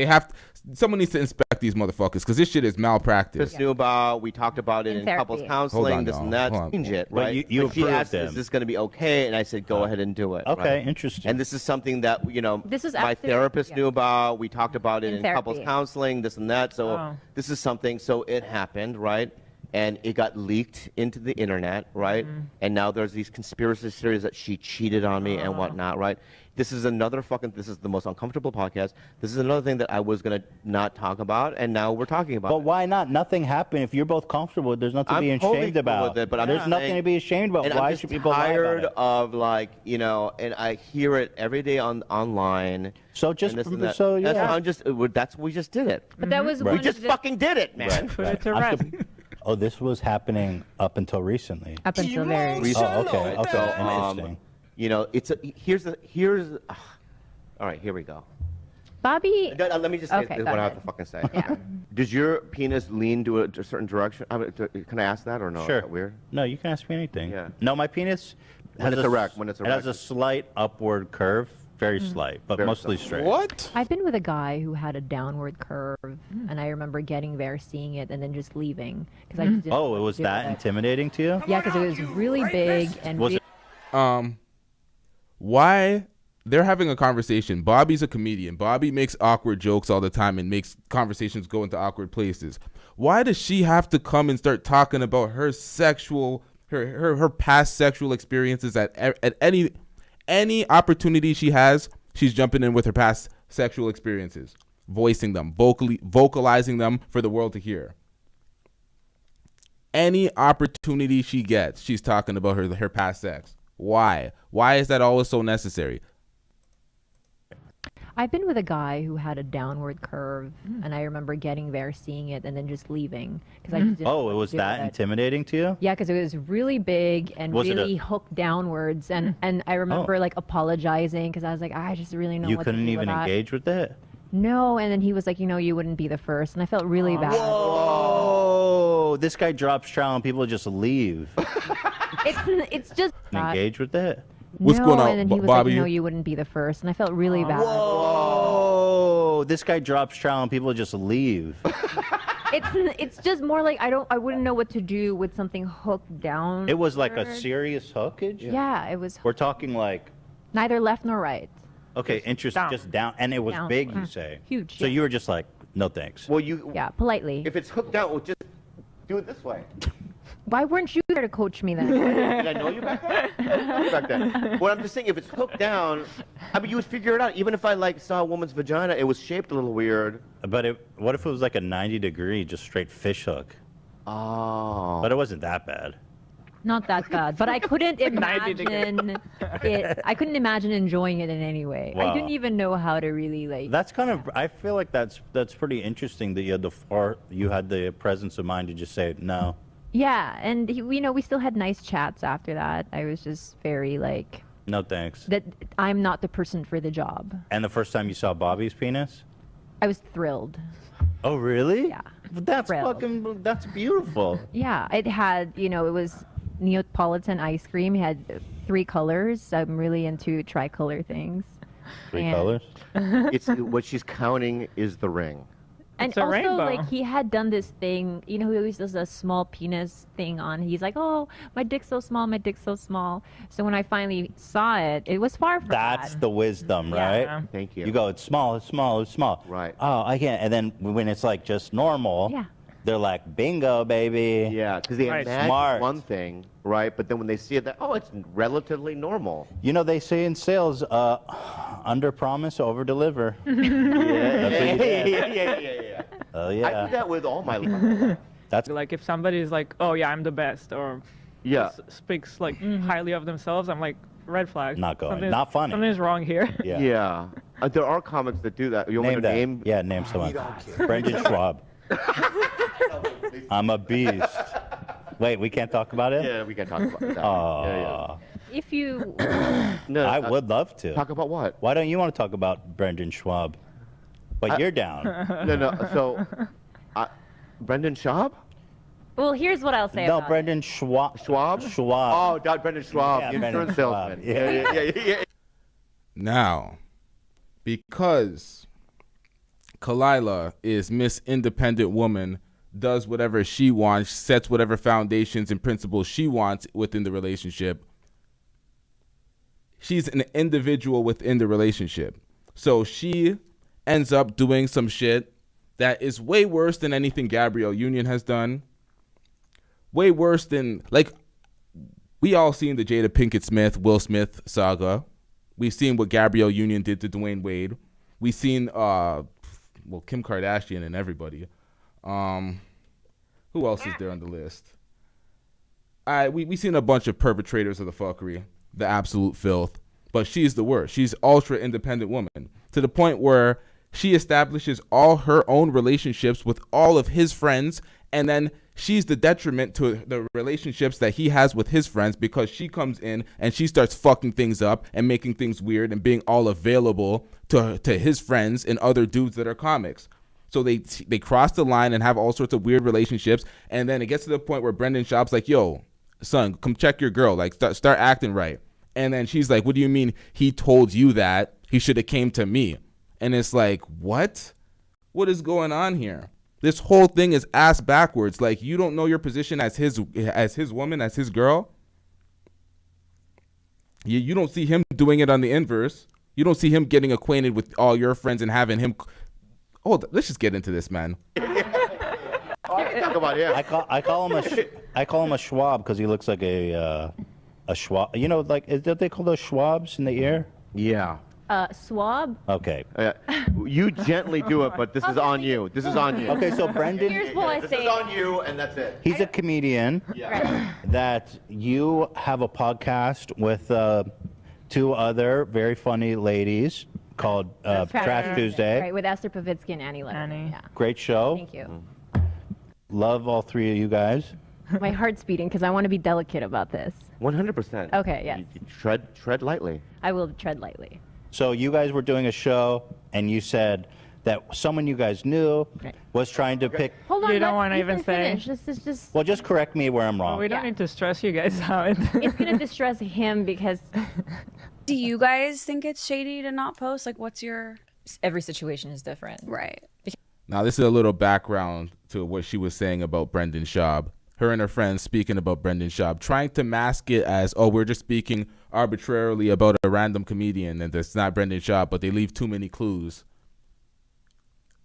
[SPEAKER 10] someone needs to inspect these motherfuckers because this shit is malpractice.
[SPEAKER 3] Knew about. We talked about it in couples
[SPEAKER 2] therapy.
[SPEAKER 3] counseling.
[SPEAKER 10] Hold on,
[SPEAKER 3] this
[SPEAKER 10] y'all.
[SPEAKER 3] and that.
[SPEAKER 10] Hold on.
[SPEAKER 3] Change it,
[SPEAKER 1] But
[SPEAKER 3] right?
[SPEAKER 1] you
[SPEAKER 3] But she
[SPEAKER 1] approved
[SPEAKER 3] asked,
[SPEAKER 1] him.
[SPEAKER 3] "Is this going to be okay?" And I said, "Go ahead and do it."
[SPEAKER 1] Okay,
[SPEAKER 3] right?
[SPEAKER 1] interesting.
[SPEAKER 3] And this is something that
[SPEAKER 2] This is
[SPEAKER 3] my
[SPEAKER 2] after-
[SPEAKER 3] therapist
[SPEAKER 2] yeah.
[SPEAKER 3] knew about. We talked about it
[SPEAKER 2] In
[SPEAKER 3] in couples
[SPEAKER 2] therapy.
[SPEAKER 3] counseling. This and that. So
[SPEAKER 2] Oh.
[SPEAKER 3] this is something. So it happened, right? And it got leaked into the internet, right?
[SPEAKER 2] Mm-hmm.
[SPEAKER 3] And now there's these conspiracy theories that she cheated on me and whatnot, right? This is the most uncomfortable podcast. This is another thing that I was going to not talk about, and now we're talking about
[SPEAKER 1] But
[SPEAKER 3] it.
[SPEAKER 1] why not? Nothing happened. If you're both comfortable, there's nothing to be
[SPEAKER 3] I'm totally
[SPEAKER 1] ashamed
[SPEAKER 3] cool
[SPEAKER 1] about.
[SPEAKER 3] with it, but I'm
[SPEAKER 1] There's
[SPEAKER 3] just
[SPEAKER 1] nothing
[SPEAKER 3] saying-
[SPEAKER 1] to be ashamed about.
[SPEAKER 3] And
[SPEAKER 1] Why
[SPEAKER 3] I'm just
[SPEAKER 1] should people lie
[SPEAKER 3] tired
[SPEAKER 1] about it?
[SPEAKER 3] of and I hear it every day online.
[SPEAKER 1] So just
[SPEAKER 3] and this and that.
[SPEAKER 1] so
[SPEAKER 3] That's
[SPEAKER 1] yeah.
[SPEAKER 3] why we just did it.
[SPEAKER 2] But that was
[SPEAKER 3] We
[SPEAKER 2] one
[SPEAKER 3] just
[SPEAKER 2] of the,
[SPEAKER 3] fucking did it, man.
[SPEAKER 2] Put it to
[SPEAKER 1] I'm
[SPEAKER 2] rest.
[SPEAKER 1] sup- Oh, this was happening up until recently.
[SPEAKER 2] Up until very
[SPEAKER 3] Recently.
[SPEAKER 1] Oh, okay, okay,
[SPEAKER 3] So,
[SPEAKER 1] interesting.
[SPEAKER 3] All right, here we go.
[SPEAKER 2] Bobby.
[SPEAKER 3] Let me just say
[SPEAKER 2] Okay,
[SPEAKER 3] what
[SPEAKER 2] go
[SPEAKER 3] I have
[SPEAKER 2] ahead.
[SPEAKER 3] to fucking say.
[SPEAKER 2] Yeah.
[SPEAKER 3] Okay. Does your penis lean to a certain direction? Can I ask that or no?
[SPEAKER 1] Sure.
[SPEAKER 3] Is that weird?
[SPEAKER 1] No, you can ask me anything.
[SPEAKER 3] Yeah.
[SPEAKER 1] No, my penis
[SPEAKER 3] When it's erect, when it's
[SPEAKER 1] It has
[SPEAKER 3] erect.
[SPEAKER 1] a slight upward curve, very slight, but
[SPEAKER 3] Very
[SPEAKER 1] mostly
[SPEAKER 3] slight.
[SPEAKER 1] straight.
[SPEAKER 17] What?
[SPEAKER 2] I've been with a guy who had a downward curve, and I remember getting there, seeing it, and then just leaving because I just didn't
[SPEAKER 1] Oh,
[SPEAKER 2] want
[SPEAKER 1] it
[SPEAKER 2] to
[SPEAKER 1] was
[SPEAKER 2] do
[SPEAKER 1] that
[SPEAKER 2] it.
[SPEAKER 1] intimidating to you?
[SPEAKER 2] Yeah, because it was really big and
[SPEAKER 1] Was it?
[SPEAKER 10] Why they're having a conversation. Bobby's a comedian. Bobby makes awkward jokes all the time and makes conversations go into awkward places. Why does she have to come and start talking about her her past sexual experiences at any opportunity she has? She's jumping in with her past sexual experiences, voicing them, vocalizing them for the world to hear. Any opportunity she gets, she's talking about her past sex. Why? Why is that always so necessary?
[SPEAKER 20] I've been with a guy who had a downward curve, and I remember getting there, seeing it, and then just leaving because I just didn't know
[SPEAKER 1] Oh,
[SPEAKER 20] what
[SPEAKER 1] it
[SPEAKER 20] to
[SPEAKER 1] was
[SPEAKER 20] do
[SPEAKER 1] that
[SPEAKER 20] with it.
[SPEAKER 1] intimidating to you?
[SPEAKER 20] Yeah, because it was really big and
[SPEAKER 1] Was it
[SPEAKER 20] really
[SPEAKER 1] a-
[SPEAKER 20] hooked downwards, and I remember like apologizing because I was like, I just really know
[SPEAKER 1] You
[SPEAKER 20] what to
[SPEAKER 1] couldn't
[SPEAKER 20] do
[SPEAKER 1] even
[SPEAKER 20] with that.
[SPEAKER 1] engage with it?
[SPEAKER 20] No, and then he was like, you wouldn't be the first, and I felt really bad.
[SPEAKER 1] Whoa! This guy drops trowel and people just leave.
[SPEAKER 20] It's just
[SPEAKER 1] Engage with it?
[SPEAKER 10] What's
[SPEAKER 20] no,
[SPEAKER 10] going on,
[SPEAKER 20] and then he was
[SPEAKER 10] Bobby?
[SPEAKER 20] like, you wouldn't be the first, and I felt really bad.
[SPEAKER 1] Whoa! This guy drops trowel and people just leave.
[SPEAKER 20] It's just more like I wouldn't know what to do with something hooked down.
[SPEAKER 1] It was like a serious hookage?
[SPEAKER 20] Yeah, it was
[SPEAKER 1] We're talking like,
[SPEAKER 20] neither left nor right.
[SPEAKER 1] okay, just down. And it was
[SPEAKER 20] Down.
[SPEAKER 1] big, you
[SPEAKER 20] Mhm.
[SPEAKER 1] say?
[SPEAKER 20] Huge,
[SPEAKER 1] So
[SPEAKER 20] yeah.
[SPEAKER 1] you were just like, no thanks.
[SPEAKER 3] Well, you.
[SPEAKER 20] Yeah, politely.
[SPEAKER 3] If it's hooked down, well, just do it this way.
[SPEAKER 20] Why weren't you there to coach me then?
[SPEAKER 3] Did I know you back then? I didn't know you back then. Well, I'm just saying, if it's hooked down, I mean, you would figure it out. Even if I saw a woman's vagina, it was shaped a little weird.
[SPEAKER 1] But what if it was like a 90-degree, just straight fish hook?
[SPEAKER 3] Oh.
[SPEAKER 1] But it wasn't that bad.
[SPEAKER 20] Not that bad, but I couldn't imagine it. I couldn't imagine enjoying it in any way.
[SPEAKER 1] Wow.
[SPEAKER 20] I didn't even know how to really like.
[SPEAKER 1] That's kind of. I feel like that's pretty interesting that you had the presence of mind to just say no.
[SPEAKER 20] Yeah, and we still had nice chats after that. I was just very like
[SPEAKER 1] No thanks.
[SPEAKER 20] that. I'm not the person for the job.
[SPEAKER 1] And the first time you saw Bobby's penis?
[SPEAKER 20] I was thrilled.
[SPEAKER 1] Oh really?
[SPEAKER 20] Yeah.
[SPEAKER 1] That's fucking. That's beautiful.
[SPEAKER 20] Yeah, it had it was Neapolitan ice cream. It had 3 colors. I'm really into tricolor things.
[SPEAKER 1] 3
[SPEAKER 20] And-
[SPEAKER 1] colors.
[SPEAKER 3] It's what she's counting is the ring.
[SPEAKER 20] And
[SPEAKER 21] It's a
[SPEAKER 20] also,
[SPEAKER 21] rainbow.
[SPEAKER 20] like, he had done this thing, he always does a small penis thing on. He's like, oh, my dick's so small, my dick's so small. So when I finally saw it, it was far from
[SPEAKER 1] That's
[SPEAKER 20] that.
[SPEAKER 1] the wisdom,
[SPEAKER 20] Yeah.
[SPEAKER 1] right?
[SPEAKER 3] Thank you.
[SPEAKER 1] You go, it's small, it's small, it's small.
[SPEAKER 3] Right.
[SPEAKER 1] Oh, I can't. And then when it's like just normal,
[SPEAKER 20] Yeah.
[SPEAKER 1] they're like, bingo, baby.
[SPEAKER 3] Yeah, because they imagine
[SPEAKER 1] Smart.
[SPEAKER 3] one thing, right? But then when they see it, it's relatively normal.
[SPEAKER 1] You know, they say in sales, under promise, over deliver.
[SPEAKER 3] Yeah,
[SPEAKER 1] That's what you did.
[SPEAKER 3] yeah.
[SPEAKER 1] Oh,
[SPEAKER 3] I
[SPEAKER 1] yeah.
[SPEAKER 3] do that with all my life.
[SPEAKER 1] That's
[SPEAKER 21] like if somebody is like, oh yeah, I'm the best, or speaks like highly of themselves, I'm like, red flag.
[SPEAKER 1] Not going.
[SPEAKER 21] Something's-
[SPEAKER 1] Not funny.
[SPEAKER 21] Something's wrong here.
[SPEAKER 1] Yeah.
[SPEAKER 3] There are comics that do that. You want me to name?
[SPEAKER 1] Yeah, name someone. Brendan Schaub. I'm a beast. Wait, we can't talk about it?
[SPEAKER 3] Yeah, we can talk about that.
[SPEAKER 1] Oh.
[SPEAKER 20] If you...
[SPEAKER 3] No,
[SPEAKER 1] I would love to.
[SPEAKER 3] Talk about what?
[SPEAKER 1] Why don't you want to talk about Brendan Schaub? But you're down.
[SPEAKER 3] No. So, Brendan Schaub?
[SPEAKER 20] Well, here's what I'll say
[SPEAKER 1] No,
[SPEAKER 20] about
[SPEAKER 1] Brendan Schwab.
[SPEAKER 3] Schwab?
[SPEAKER 1] Schwab.
[SPEAKER 3] Oh, Brendan Schwab,
[SPEAKER 1] Yeah,
[SPEAKER 3] the
[SPEAKER 1] Brendan
[SPEAKER 3] insurance
[SPEAKER 1] Schwab.
[SPEAKER 3] salesman. Yeah.
[SPEAKER 10] Now, because Khalyla is Miss Independent Woman, does whatever she wants, sets whatever foundations and principles she wants within the relationship. She's an individual within the relationship. So she ends up doing some shit that is way worse than anything Gabrielle Union has done. Way worse than, like, we all seen the Jada Pinkett Smith, Will Smith saga. We've seen what Gabrielle Union did to Dwayne Wade. We've seen, Kim Kardashian and everybody. Who else is there on the list? We seen a bunch of perpetrators of the fuckery, the absolute filth. But she's the worst. She's ultra independent woman to the point where she establishes all her own relationships with all of his friends, and then she's the detriment to the relationships that he has with his friends because she comes in and she starts fucking things up and making things weird and being all available to his friends and other dudes that are comics. So they cross the line and have all sorts of weird relationships, and then it gets to the point where Brendan Schaub's like, yo, son, come check your girl. Like, start acting right. And then she's like, what do you mean he told you that? He should have came to me. And it's like, what? What is going on here? This whole thing is ass backwards. Like, you don't know your position as his woman, as his girl. You don't see him doing it on the inverse. You don't see him getting acquainted with all your friends and having him. Oh, let's just get into this, man.
[SPEAKER 3] Talk about it.
[SPEAKER 1] I call him a Schwab because he looks like a Schwab. You know, like don't they call those Schwabs in the ear?
[SPEAKER 3] Yeah.
[SPEAKER 20] Swab?
[SPEAKER 1] Okay.
[SPEAKER 3] You gently do it, but this is on you. This is on you.
[SPEAKER 1] Okay, so Brendan.
[SPEAKER 20] Here's what I
[SPEAKER 3] This
[SPEAKER 20] say.
[SPEAKER 3] is on you, and that's it.
[SPEAKER 1] He's a comedian that you have a podcast with 2 other very funny ladies, called Trash Tuesday.
[SPEAKER 20] Right, with Esther Pavitsky and Annie Lennon. Yeah.
[SPEAKER 1] Great show.
[SPEAKER 20] Thank you.
[SPEAKER 1] Love all three of you guys.
[SPEAKER 20] My heart's beating because I want to be delicate about this.
[SPEAKER 3] 100%.
[SPEAKER 20] Okay, yes.
[SPEAKER 3] You tread lightly.
[SPEAKER 20] I will tread lightly.
[SPEAKER 1] So you guys were doing a show, and you said that someone you guys knew was trying to pick.
[SPEAKER 20] Hold on,
[SPEAKER 21] You don't want to even say.
[SPEAKER 20] finish. This is just.
[SPEAKER 1] Well, just correct me where I'm wrong.
[SPEAKER 21] We don't need to stress you guys out.
[SPEAKER 20] It's gonna distress him because.
[SPEAKER 16] Do you guys think it's shady to not post? Like, what's your?
[SPEAKER 2] Every situation is different.
[SPEAKER 16] Right.
[SPEAKER 10] Now, this is a little background to what she was saying about Brendan Schaub. Her and her friends speaking about Brendan Schaub, trying to mask it as, oh, we're just speaking arbitrarily about a random comedian and it's not Brendan Schaub, but they leave too many clues.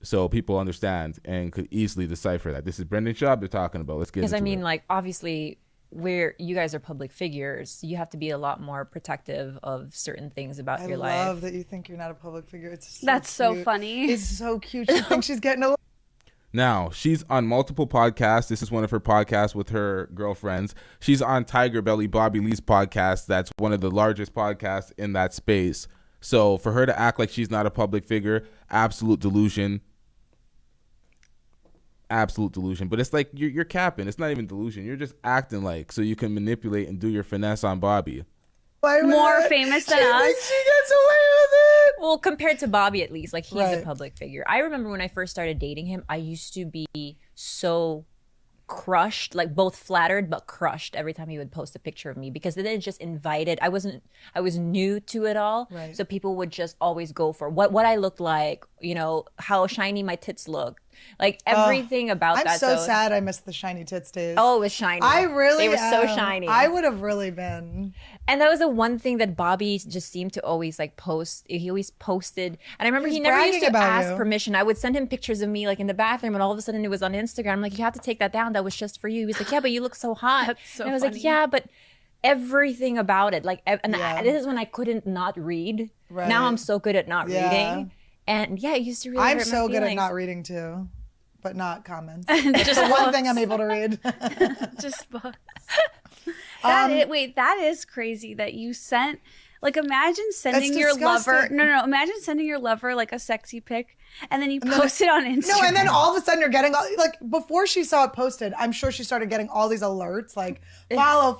[SPEAKER 10] So people understand and could easily decipher that. This is Brendan Schaub they're talking about. Let's get into
[SPEAKER 2] Because I mean,
[SPEAKER 10] it.
[SPEAKER 2] like, obviously, where you guys are public figures, you have to be a lot more protective of certain things about your life.
[SPEAKER 19] I love that you think you're not a public figure. It's so
[SPEAKER 16] That's so
[SPEAKER 19] cute.
[SPEAKER 16] funny.
[SPEAKER 19] It's so cute. She thinks she's getting a.
[SPEAKER 10] Now, she's on multiple podcasts. This is one of her podcasts with her girlfriends. She's on Tiger Belly, Bobby Lee's podcast. That's one of the largest podcasts in that space. So for her to act like she's not a public figure, absolute delusion. Absolute delusion. But it's like you're capping. It's not even delusion. You're just acting like so you can manipulate and do your finesse on Bobby.
[SPEAKER 16] More famous than us.
[SPEAKER 19] She gets away with it.
[SPEAKER 2] Well, compared to Bobby, at least, like, he's a
[SPEAKER 19] Right.
[SPEAKER 2] public figure. I remember when I first started dating him, I used to be so crushed, like both flattered but crushed every time he would post a picture of me, because then it just invited. I was new to it all,
[SPEAKER 19] Right.
[SPEAKER 2] so people would just always go for what I looked like, you know, how shiny my tits looked, like everything about
[SPEAKER 19] I'm
[SPEAKER 2] that.
[SPEAKER 19] so sad I missed the shiny tits days.
[SPEAKER 2] Oh, it was shiny.
[SPEAKER 19] I really
[SPEAKER 2] They were so
[SPEAKER 19] am.
[SPEAKER 2] shiny.
[SPEAKER 19] I would have really been.
[SPEAKER 2] And that was the one thing that Bobby just seemed to always like post. He always posted. And I remember
[SPEAKER 19] He
[SPEAKER 2] he
[SPEAKER 19] was
[SPEAKER 2] never used
[SPEAKER 19] bragging
[SPEAKER 2] to
[SPEAKER 19] about
[SPEAKER 2] ask
[SPEAKER 19] you.
[SPEAKER 2] permission. I would send him pictures of me like in the bathroom, and all of a sudden it was on Instagram. I'm like, you have to take that down. That was just for you. He was like, yeah, but you look so hot.
[SPEAKER 16] That's so
[SPEAKER 2] and I was
[SPEAKER 16] funny.
[SPEAKER 2] like, yeah, but everything about it. Like, and
[SPEAKER 19] Yeah.
[SPEAKER 2] this is when I couldn't not read.
[SPEAKER 19] Right.
[SPEAKER 2] Now I'm so good at not
[SPEAKER 19] Yeah.
[SPEAKER 2] reading. And yeah, it used to really
[SPEAKER 19] I'm
[SPEAKER 2] hurt my
[SPEAKER 19] so good at
[SPEAKER 2] feelings.
[SPEAKER 19] not reading too, but not comments.
[SPEAKER 16] Just
[SPEAKER 19] Just the one
[SPEAKER 16] books.
[SPEAKER 19] thing I'm able to read.
[SPEAKER 16] Just books.
[SPEAKER 19] Um,
[SPEAKER 16] Wait, that is crazy that you sent. Like, imagine sending
[SPEAKER 19] That's
[SPEAKER 16] your lover.
[SPEAKER 19] disgusting.
[SPEAKER 16] No. Imagine sending your lover like a sexy pic, and then you post it on Instagram.
[SPEAKER 19] No, and then all of a sudden you're getting like before she saw it posted, I'm sure she started getting all these alerts like follow.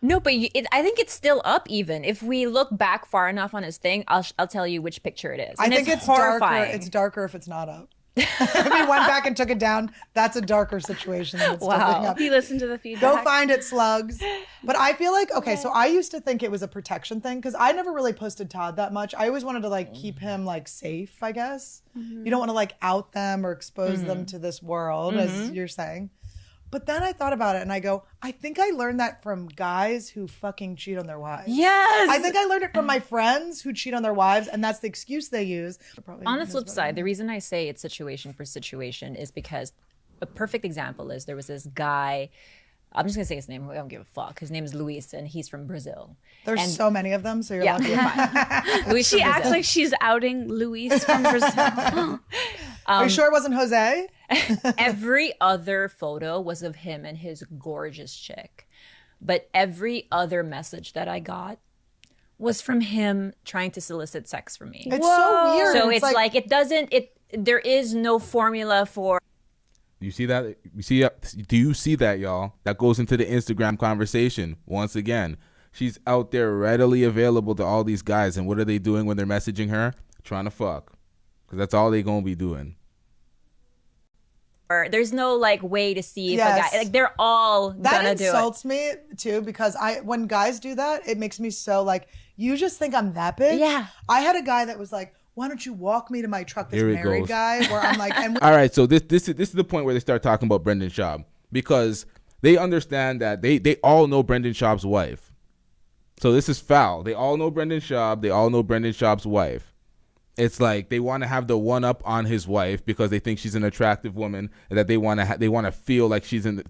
[SPEAKER 2] No, but I think it's still up. Even if we look back far enough on his thing, I'll tell you which picture it is.
[SPEAKER 19] I
[SPEAKER 2] And
[SPEAKER 19] think it's
[SPEAKER 2] horrifying.
[SPEAKER 19] darker. It's darker if it's not up. If we went back and took it down, that's a darker situation than it's still being up.
[SPEAKER 16] He listened to the feedback.
[SPEAKER 19] Go find it, slugs. But I feel like, okay, so I used to think it was a protection thing because I never really posted Todd that much. I always wanted to like keep him like safe, I guess.
[SPEAKER 16] Mhm.
[SPEAKER 19] You don't want to like out them or expose them to this world, as you're saying. But then I thought about it and I go, I think I learned that from guys who fucking cheat on their wives.
[SPEAKER 2] Yes!
[SPEAKER 19] I think I learned it from my friends who cheat on their wives, and that's the excuse they use.
[SPEAKER 2] On the flip side, the reason I say it's situation for situation is because a perfect example is there was this guy. I'm just gonna say his name. I don't give a fuck. His name is Luis, and he's from Brazil.
[SPEAKER 19] There's
[SPEAKER 2] And-
[SPEAKER 19] so many of them, so you're
[SPEAKER 2] Yeah,
[SPEAKER 19] lucky.
[SPEAKER 2] you're fine. Luis
[SPEAKER 16] She
[SPEAKER 2] from
[SPEAKER 16] acts
[SPEAKER 2] Brazil.
[SPEAKER 16] like she's outing Luis from Brazil.
[SPEAKER 19] Are you sure it wasn't Jose?
[SPEAKER 2] Every other photo was of him and his gorgeous chick, but every other message that I got was from him trying to solicit sex from me.
[SPEAKER 19] It's so weird.
[SPEAKER 2] So it's like it doesn't. There is no formula for.
[SPEAKER 10] You see that? You see? Do you see that, y'all? That goes into the Instagram conversation once again. She's out there readily available to all these guys, and what are they doing when they're messaging her? Trying to fuck, because that's all they gonna be doing.
[SPEAKER 2] There's no like way to see if
[SPEAKER 19] Yes.
[SPEAKER 2] a guy like they're all
[SPEAKER 19] That
[SPEAKER 2] gonna do it.
[SPEAKER 19] insults me too because when guys do that, it makes me so like, you just think I'm that big?
[SPEAKER 2] Yeah.
[SPEAKER 19] I had a guy that was like, why don't you walk me to my truck? This
[SPEAKER 10] Here it
[SPEAKER 19] married
[SPEAKER 10] goes.
[SPEAKER 19] guy where I'm like, and
[SPEAKER 10] All right, so this is the point where they start talking about Brendan Schaub, because they understand that they all know Brendan Schaub's wife. So this is foul. They all know Brendan Schaub. They all know Brendan Schaub's wife. It's like they want to have the one up on his wife because they think she's an attractive woman, and that they want to feel like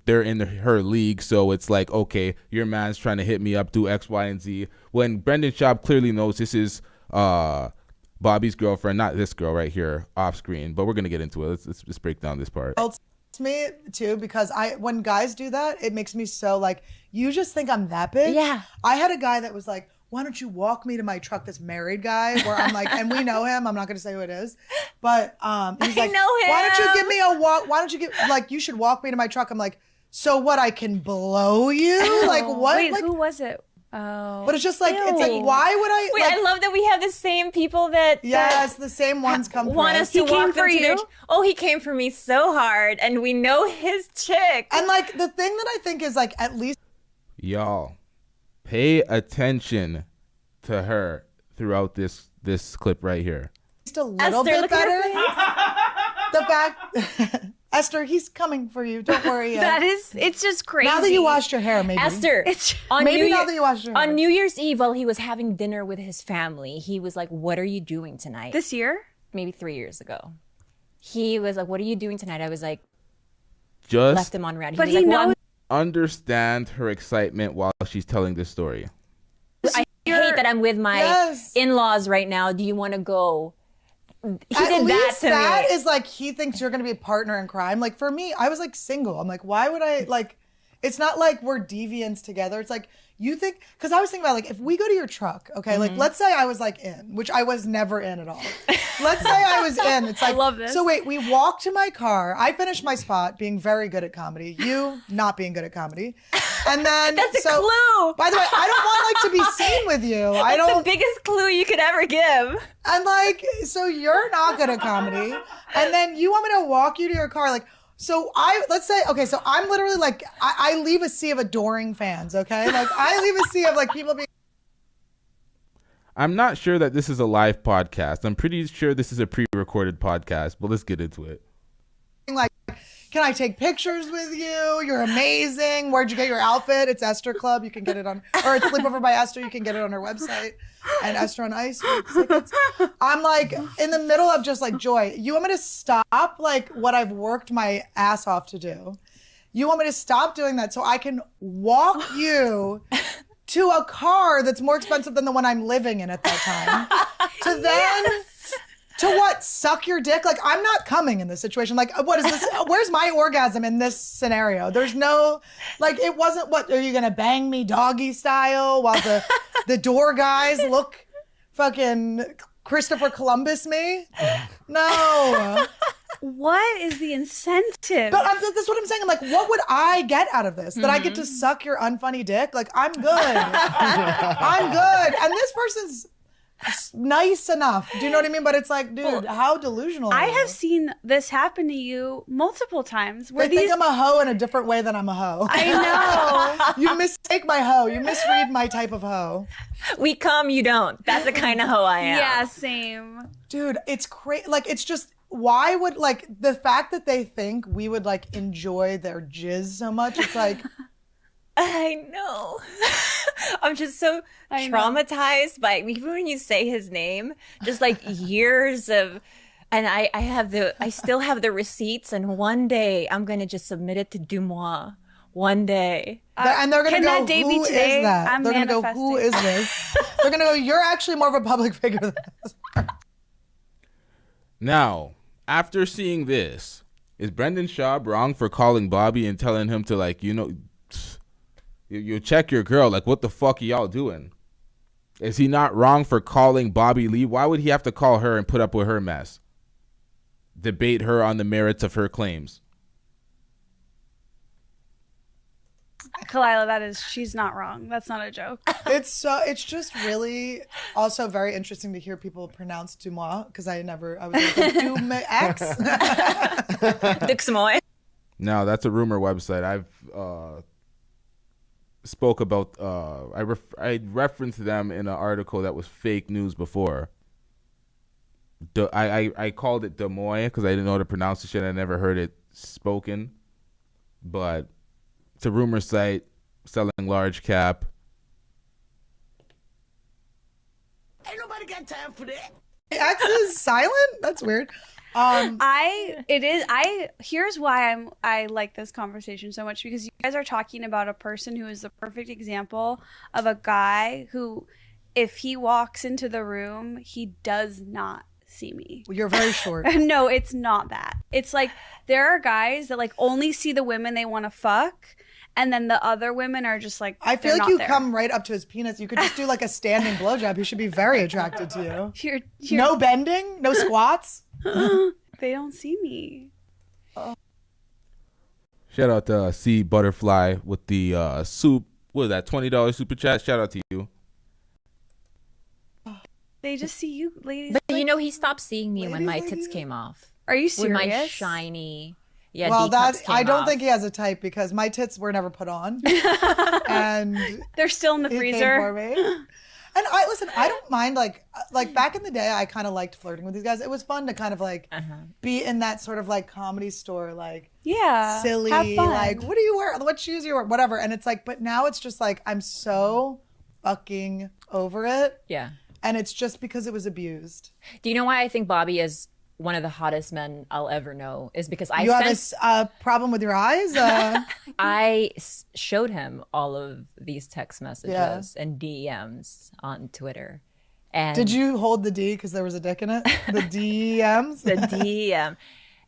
[SPEAKER 10] they're in her league. So it's like, okay, your man's trying to hit me up, do X, Y, and Z. When Brendan Schaub clearly knows this is Bobby's girlfriend, not this girl right here off screen. But we're gonna get into it. Let's break down this part.
[SPEAKER 19] insults me too because when guys do that, it makes me so like, you just think I'm that big?
[SPEAKER 2] Yeah.
[SPEAKER 19] I had a guy that was like, why don't you walk me to my truck, this married guy, where I'm like, and we know him, I'm not going to say who it is, but he's like,
[SPEAKER 2] know him.
[SPEAKER 19] why don't you give me a walk, why don't you get, like, you should walk me to my truck. I'm like, so what, I can blow you? Like, what?
[SPEAKER 16] Wait,
[SPEAKER 19] like,
[SPEAKER 16] who was it? Oh.
[SPEAKER 19] but it's just like, it's like,
[SPEAKER 2] Ew.
[SPEAKER 19] why would I?
[SPEAKER 2] Wait,
[SPEAKER 19] like,
[SPEAKER 2] I love that we have the same people that
[SPEAKER 19] yes, the same ones come
[SPEAKER 2] want
[SPEAKER 19] for
[SPEAKER 2] us to walk them to their. Oh, he came for me so hard, and we know his chick.
[SPEAKER 19] And like the thing that I think is like at least
[SPEAKER 10] Y'all, pay attention to her throughout this clip right here.
[SPEAKER 19] a little
[SPEAKER 2] Esther,
[SPEAKER 19] bit
[SPEAKER 2] look at
[SPEAKER 19] better.
[SPEAKER 2] her
[SPEAKER 19] The fact, Esther, he's coming for you. Don't worry.
[SPEAKER 16] It's just crazy.
[SPEAKER 19] Now that you washed your hair, maybe.
[SPEAKER 2] Esther, on
[SPEAKER 19] maybe
[SPEAKER 2] New
[SPEAKER 19] now
[SPEAKER 2] Year-
[SPEAKER 19] that you washed your hair.
[SPEAKER 2] on New Year's Eve, while he was having dinner with his family, he was like, "What are you doing tonight?"
[SPEAKER 16] This year?
[SPEAKER 2] Maybe 3 years ago. He was like, "What are you doing tonight?" I was like,
[SPEAKER 10] Just
[SPEAKER 2] left him on red.
[SPEAKER 16] But
[SPEAKER 2] was
[SPEAKER 16] he
[SPEAKER 2] like, "Well,
[SPEAKER 16] knows.
[SPEAKER 10] understand her excitement while she's telling this story.
[SPEAKER 2] I hate that I'm with my
[SPEAKER 19] Yes.
[SPEAKER 2] in-laws right now. Do you want to go?" He
[SPEAKER 19] At
[SPEAKER 2] did that
[SPEAKER 19] least
[SPEAKER 2] to
[SPEAKER 19] that
[SPEAKER 2] me.
[SPEAKER 19] is like he thinks you're going to be a partner in crime. Like for me, I was like single. I'm like, why would I like? It's not like we're deviants together. It's like you think, because I was thinking about like if we go to your truck, okay, like let's say I was like in, which I was never in at all. Let's say I was in. It's like,
[SPEAKER 16] I love this.
[SPEAKER 19] So wait, we walk to my car. I finished my spot, being very good at comedy. You not being good at comedy. And then
[SPEAKER 2] That's a
[SPEAKER 19] so,
[SPEAKER 2] clue.
[SPEAKER 19] By the way, I don't want like to be seen with you. I
[SPEAKER 2] That's
[SPEAKER 19] don't.
[SPEAKER 2] the biggest clue you could ever give.
[SPEAKER 19] And like, so you're not good at comedy, and then you want me to walk you to your car, like. So let's say, okay, so I'm literally like, I leave a sea of adoring fans, okay? Like I leave a sea of like people being.
[SPEAKER 10] I'm not sure that this is a live podcast. I'm pretty sure this is a pre-recorded podcast, but let's get into it.
[SPEAKER 19] Like, can I take pictures with you? You're amazing. Where'd you get your outfit? It's Esther Club. You can get it on, or it's Sleepover by Esther. You can get it on her website. And Esther on Ice with tickets. I'm like in the middle of just like joy. You want me to stop like what I've worked my ass off to do? You want me to stop doing that so I can walk you to a car that's more expensive than the one I'm living in at that time? To then. To what? Suck your dick? Like, I'm not coming in this situation. Like, what is this? Where's my orgasm in this scenario? There's no, like, it wasn't, what, are you going to bang me doggy style while the door guys look fucking Christopher Columbus me? No.
[SPEAKER 16] What is the incentive?
[SPEAKER 19] But that's what I'm saying. I'm like, what would I get out of this? That I get to suck your unfunny dick? Like, I'm good. I'm good. And this person's nice enough. Do you know what I mean? But it's like, dude, how delusional
[SPEAKER 16] I
[SPEAKER 19] are you?
[SPEAKER 16] have seen this happen to you multiple times. Where
[SPEAKER 19] They think I'm a hoe in a different way than I'm a hoe.
[SPEAKER 16] I
[SPEAKER 19] know. You mistake my hoe. You misread my type of hoe.
[SPEAKER 2] We come, you don't. That's the kind of hoe I am.
[SPEAKER 16] Yeah, same.
[SPEAKER 19] Dude, it's crazy. Like, it's just, why would, like, the fact that they think we would, like, enjoy their jizz so much, it's like...
[SPEAKER 2] I know. I'm just so traumatized by, even when you say his name, just like years of, and I still have the receipts, and one day I'm going to just submit it to Dumois. One day.
[SPEAKER 19] And they're going to go,
[SPEAKER 16] day be
[SPEAKER 19] who is
[SPEAKER 16] today?
[SPEAKER 19] that? They're going to go, who is this? They're going to go, you're actually more of a public figure than this.
[SPEAKER 10] Now, after seeing this, is Brendan Schaub wrong for calling Bobby and telling him to, like, you know, you check your girl, like, what the fuck are y'all doing? Is he not wrong for calling Bobby Lee? Why would he have to call her and put up with her mess? Debate her on the merits of her claims.
[SPEAKER 16] Khalyla, she's not wrong. That's not a joke.
[SPEAKER 19] It's just really also very interesting to hear people pronounce Dumois, because I was like, Dumois.
[SPEAKER 2] Duxmoy.
[SPEAKER 10] No, that's a rumor website. I've spoke about I referenced them in an article that was fake news before. I called it Des Moines because I didn't know how to pronounce the shit. I never heard it spoken, but it's a rumor site selling large cap.
[SPEAKER 12] Ain't nobody got time for that.
[SPEAKER 19] X is silent? That's weird.
[SPEAKER 16] Here's why I like this conversation so much, because you guys are talking about a person who is the perfect example of a guy who, if he walks into the room, he does not see me.
[SPEAKER 19] Well, you're very short.
[SPEAKER 16] No, it's not that. It's like there are guys that like only see the women they want to fuck, and then the other women are just like,
[SPEAKER 19] I feel
[SPEAKER 16] they're
[SPEAKER 19] like
[SPEAKER 16] not
[SPEAKER 19] you
[SPEAKER 16] there.
[SPEAKER 19] come right up to his penis. You could just do like a standing blowjob. He should be very attracted to you.
[SPEAKER 16] You're-
[SPEAKER 19] No bending, no squats.
[SPEAKER 16] They don't see me.
[SPEAKER 10] Shout out to C Butterfly with the soup. What is that? $20 super chat. Shout out to you.
[SPEAKER 16] They just see you, ladies.
[SPEAKER 2] But you know, he stopped seeing me when my tits came off.
[SPEAKER 16] Are you
[SPEAKER 2] With my
[SPEAKER 16] serious?
[SPEAKER 2] shiny, yeah.
[SPEAKER 19] Well,
[SPEAKER 2] D cups
[SPEAKER 19] I
[SPEAKER 2] came
[SPEAKER 19] don't
[SPEAKER 2] off.
[SPEAKER 19] think he has a type because my tits were never put on, and
[SPEAKER 16] they're still in the
[SPEAKER 19] he came
[SPEAKER 16] freezer.
[SPEAKER 19] for me. And I don't mind like back in the day, I kind of liked flirting with these guys. It was fun to kind of like be in that sort of like comedy store, like
[SPEAKER 16] Yeah,
[SPEAKER 19] silly,
[SPEAKER 16] have fun.
[SPEAKER 19] like what do you wear? What shoes you wear? Whatever. And it's like, but now it's just like I'm so fucking over it.
[SPEAKER 2] Yeah.
[SPEAKER 19] And it's just because it was abused.
[SPEAKER 2] Do you know why I think Bobby is one of the hottest men I'll ever know? Is because I
[SPEAKER 19] You have
[SPEAKER 2] sent-
[SPEAKER 19] a problem with your eyes?
[SPEAKER 2] I showed him all of these text messages
[SPEAKER 19] Yeah.
[SPEAKER 2] and DMs on Twitter. And
[SPEAKER 19] Did you hold the D because there was a dick in it? The DMs?
[SPEAKER 2] the DM,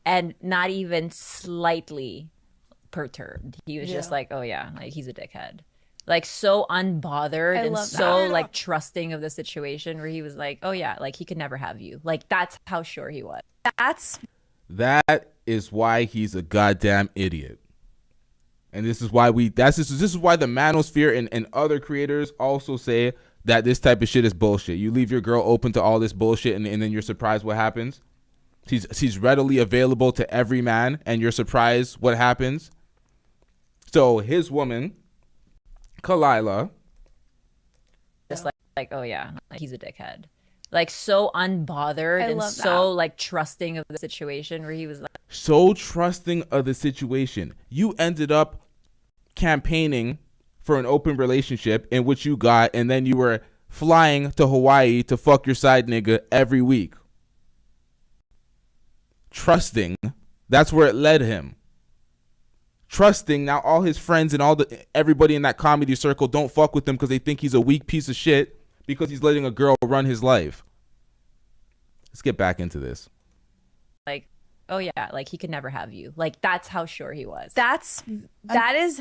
[SPEAKER 2] and not even slightly perturbed. He was just
[SPEAKER 19] Yeah.
[SPEAKER 2] like, "Oh yeah, like he's a dickhead." Like so unbothered
[SPEAKER 16] I
[SPEAKER 2] and
[SPEAKER 16] love
[SPEAKER 2] so
[SPEAKER 16] that.
[SPEAKER 2] like trusting of the situation where he was like, "Oh yeah, like he could never have you." Like that's how sure he was.
[SPEAKER 10] That is why he's a goddamn idiot. And this is why this is why the manosphere and other creators also say that this type of shit is bullshit. You leave your girl open to all this bullshit and then you're surprised what happens. She's readily available to every man and you're surprised what happens. So his woman, Khalyla,
[SPEAKER 2] Just like, "Oh yeah, like he's a dickhead." Like so unbothered
[SPEAKER 16] I
[SPEAKER 2] and
[SPEAKER 16] love
[SPEAKER 2] so
[SPEAKER 16] that.
[SPEAKER 2] like trusting of the situation where he was like,
[SPEAKER 10] so trusting of the situation. You ended up campaigning for an open relationship in which you got, and then you were flying to Hawaii to fuck your side nigga every week. Trusting, that's where it led him. Trusting, now all his friends and everybody in that comedy circle don't fuck with him because they think he's a weak piece of shit because he's letting a girl run his life. Let's get back into this.
[SPEAKER 2] like, "Oh yeah, like he could never have you." Like that's how sure he was.
[SPEAKER 16] That is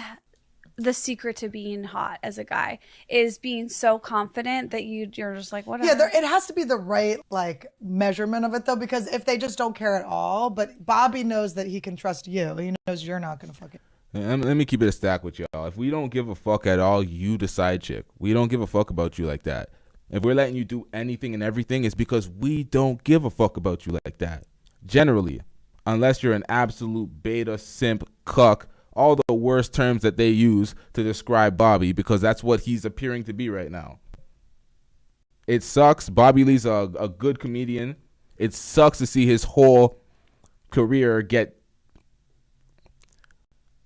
[SPEAKER 16] the secret to being hot as a guy, is being so confident that you're just like, whatever.
[SPEAKER 19] Yeah, it has to be the right like measurement of it though, because if they just don't care at all, but Bobby knows that he can trust you. He knows you're not gonna fucking.
[SPEAKER 10] Let me keep it a stack with y'all. If we don't give a fuck at all, you the side chick. We don't give a fuck about you like that. If we're letting you do anything and everything, it's because we don't give a fuck about you like that. Generally, unless you're an absolute beta, simp, cuck, all the worst terms that they use to describe Bobby, because that's what he's appearing to be right now. It sucks. Bobby Lee's a good comedian. It sucks to see his whole career get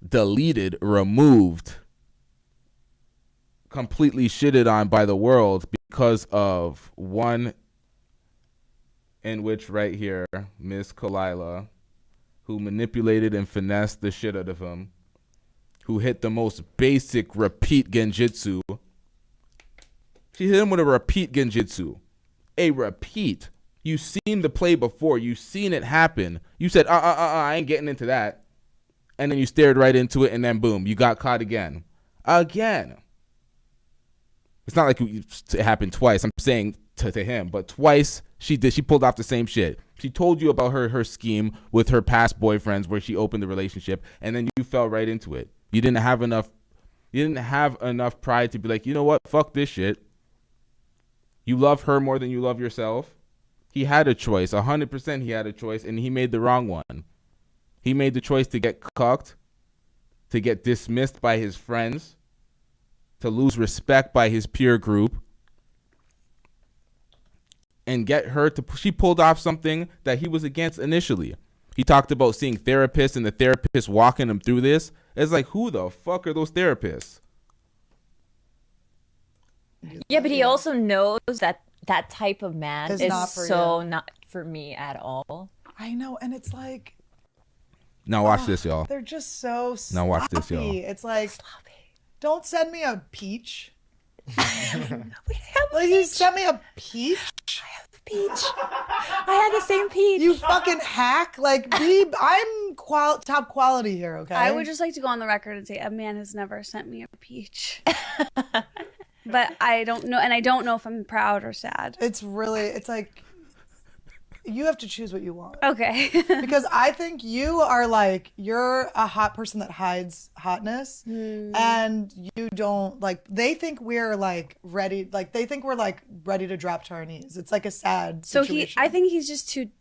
[SPEAKER 10] deleted, removed, completely shitted on by the world because of one in which right here, Miss Khalyla, who manipulated and finessed the shit out of him, who hit the most basic repeat genjutsu. She hit him with a repeat genjutsu. A repeat. You've seen the play before. You've seen it happen. You said, I ain't getting into that. And then you stared right into it, and then boom, you got caught again. Again. It's not like it happened twice. I'm saying to him, but twice she pulled off the same shit. She told you about her scheme with her past boyfriends where she opened the relationship, and then you fell right into it. You didn't have enough pride to be like, you know what? Fuck this shit. You love her more than you love yourself. He had a choice. 100% he had a choice, and he made the wrong one. He made the choice to get cucked, to get dismissed by his friends, to lose respect by his peer group, and get her to, she pulled off something that he was against initially. He talked about seeing therapists and the therapist walking him through this. It's like, who the fuck are those therapists?
[SPEAKER 2] Yeah, but he also knows that that type of man
[SPEAKER 19] Is
[SPEAKER 2] is
[SPEAKER 19] not for
[SPEAKER 2] so
[SPEAKER 19] you.
[SPEAKER 2] not for me at all.
[SPEAKER 19] I know, and it's like
[SPEAKER 10] Now watch this, y'all.
[SPEAKER 19] they're just so sloppy.
[SPEAKER 10] Now watch this, y'all.
[SPEAKER 19] It's like, don't send me a peach. Like you sent me a peach.
[SPEAKER 2] peach. I had the same peach.
[SPEAKER 19] You fucking hack. Like, I'm top quality here, okay?
[SPEAKER 16] I would just like to go on the record and say a man has never sent me a peach. But I don't know, and I don't know if I'm proud or sad.
[SPEAKER 19] It's like, you have to choose what you want.
[SPEAKER 16] Okay.
[SPEAKER 19] Because I think you're a hot person that hides hotness. And you don't, like, they think we're like ready, like, they think we're like ready to drop to our knees. It's like a sad situation.
[SPEAKER 16] I think he's just too,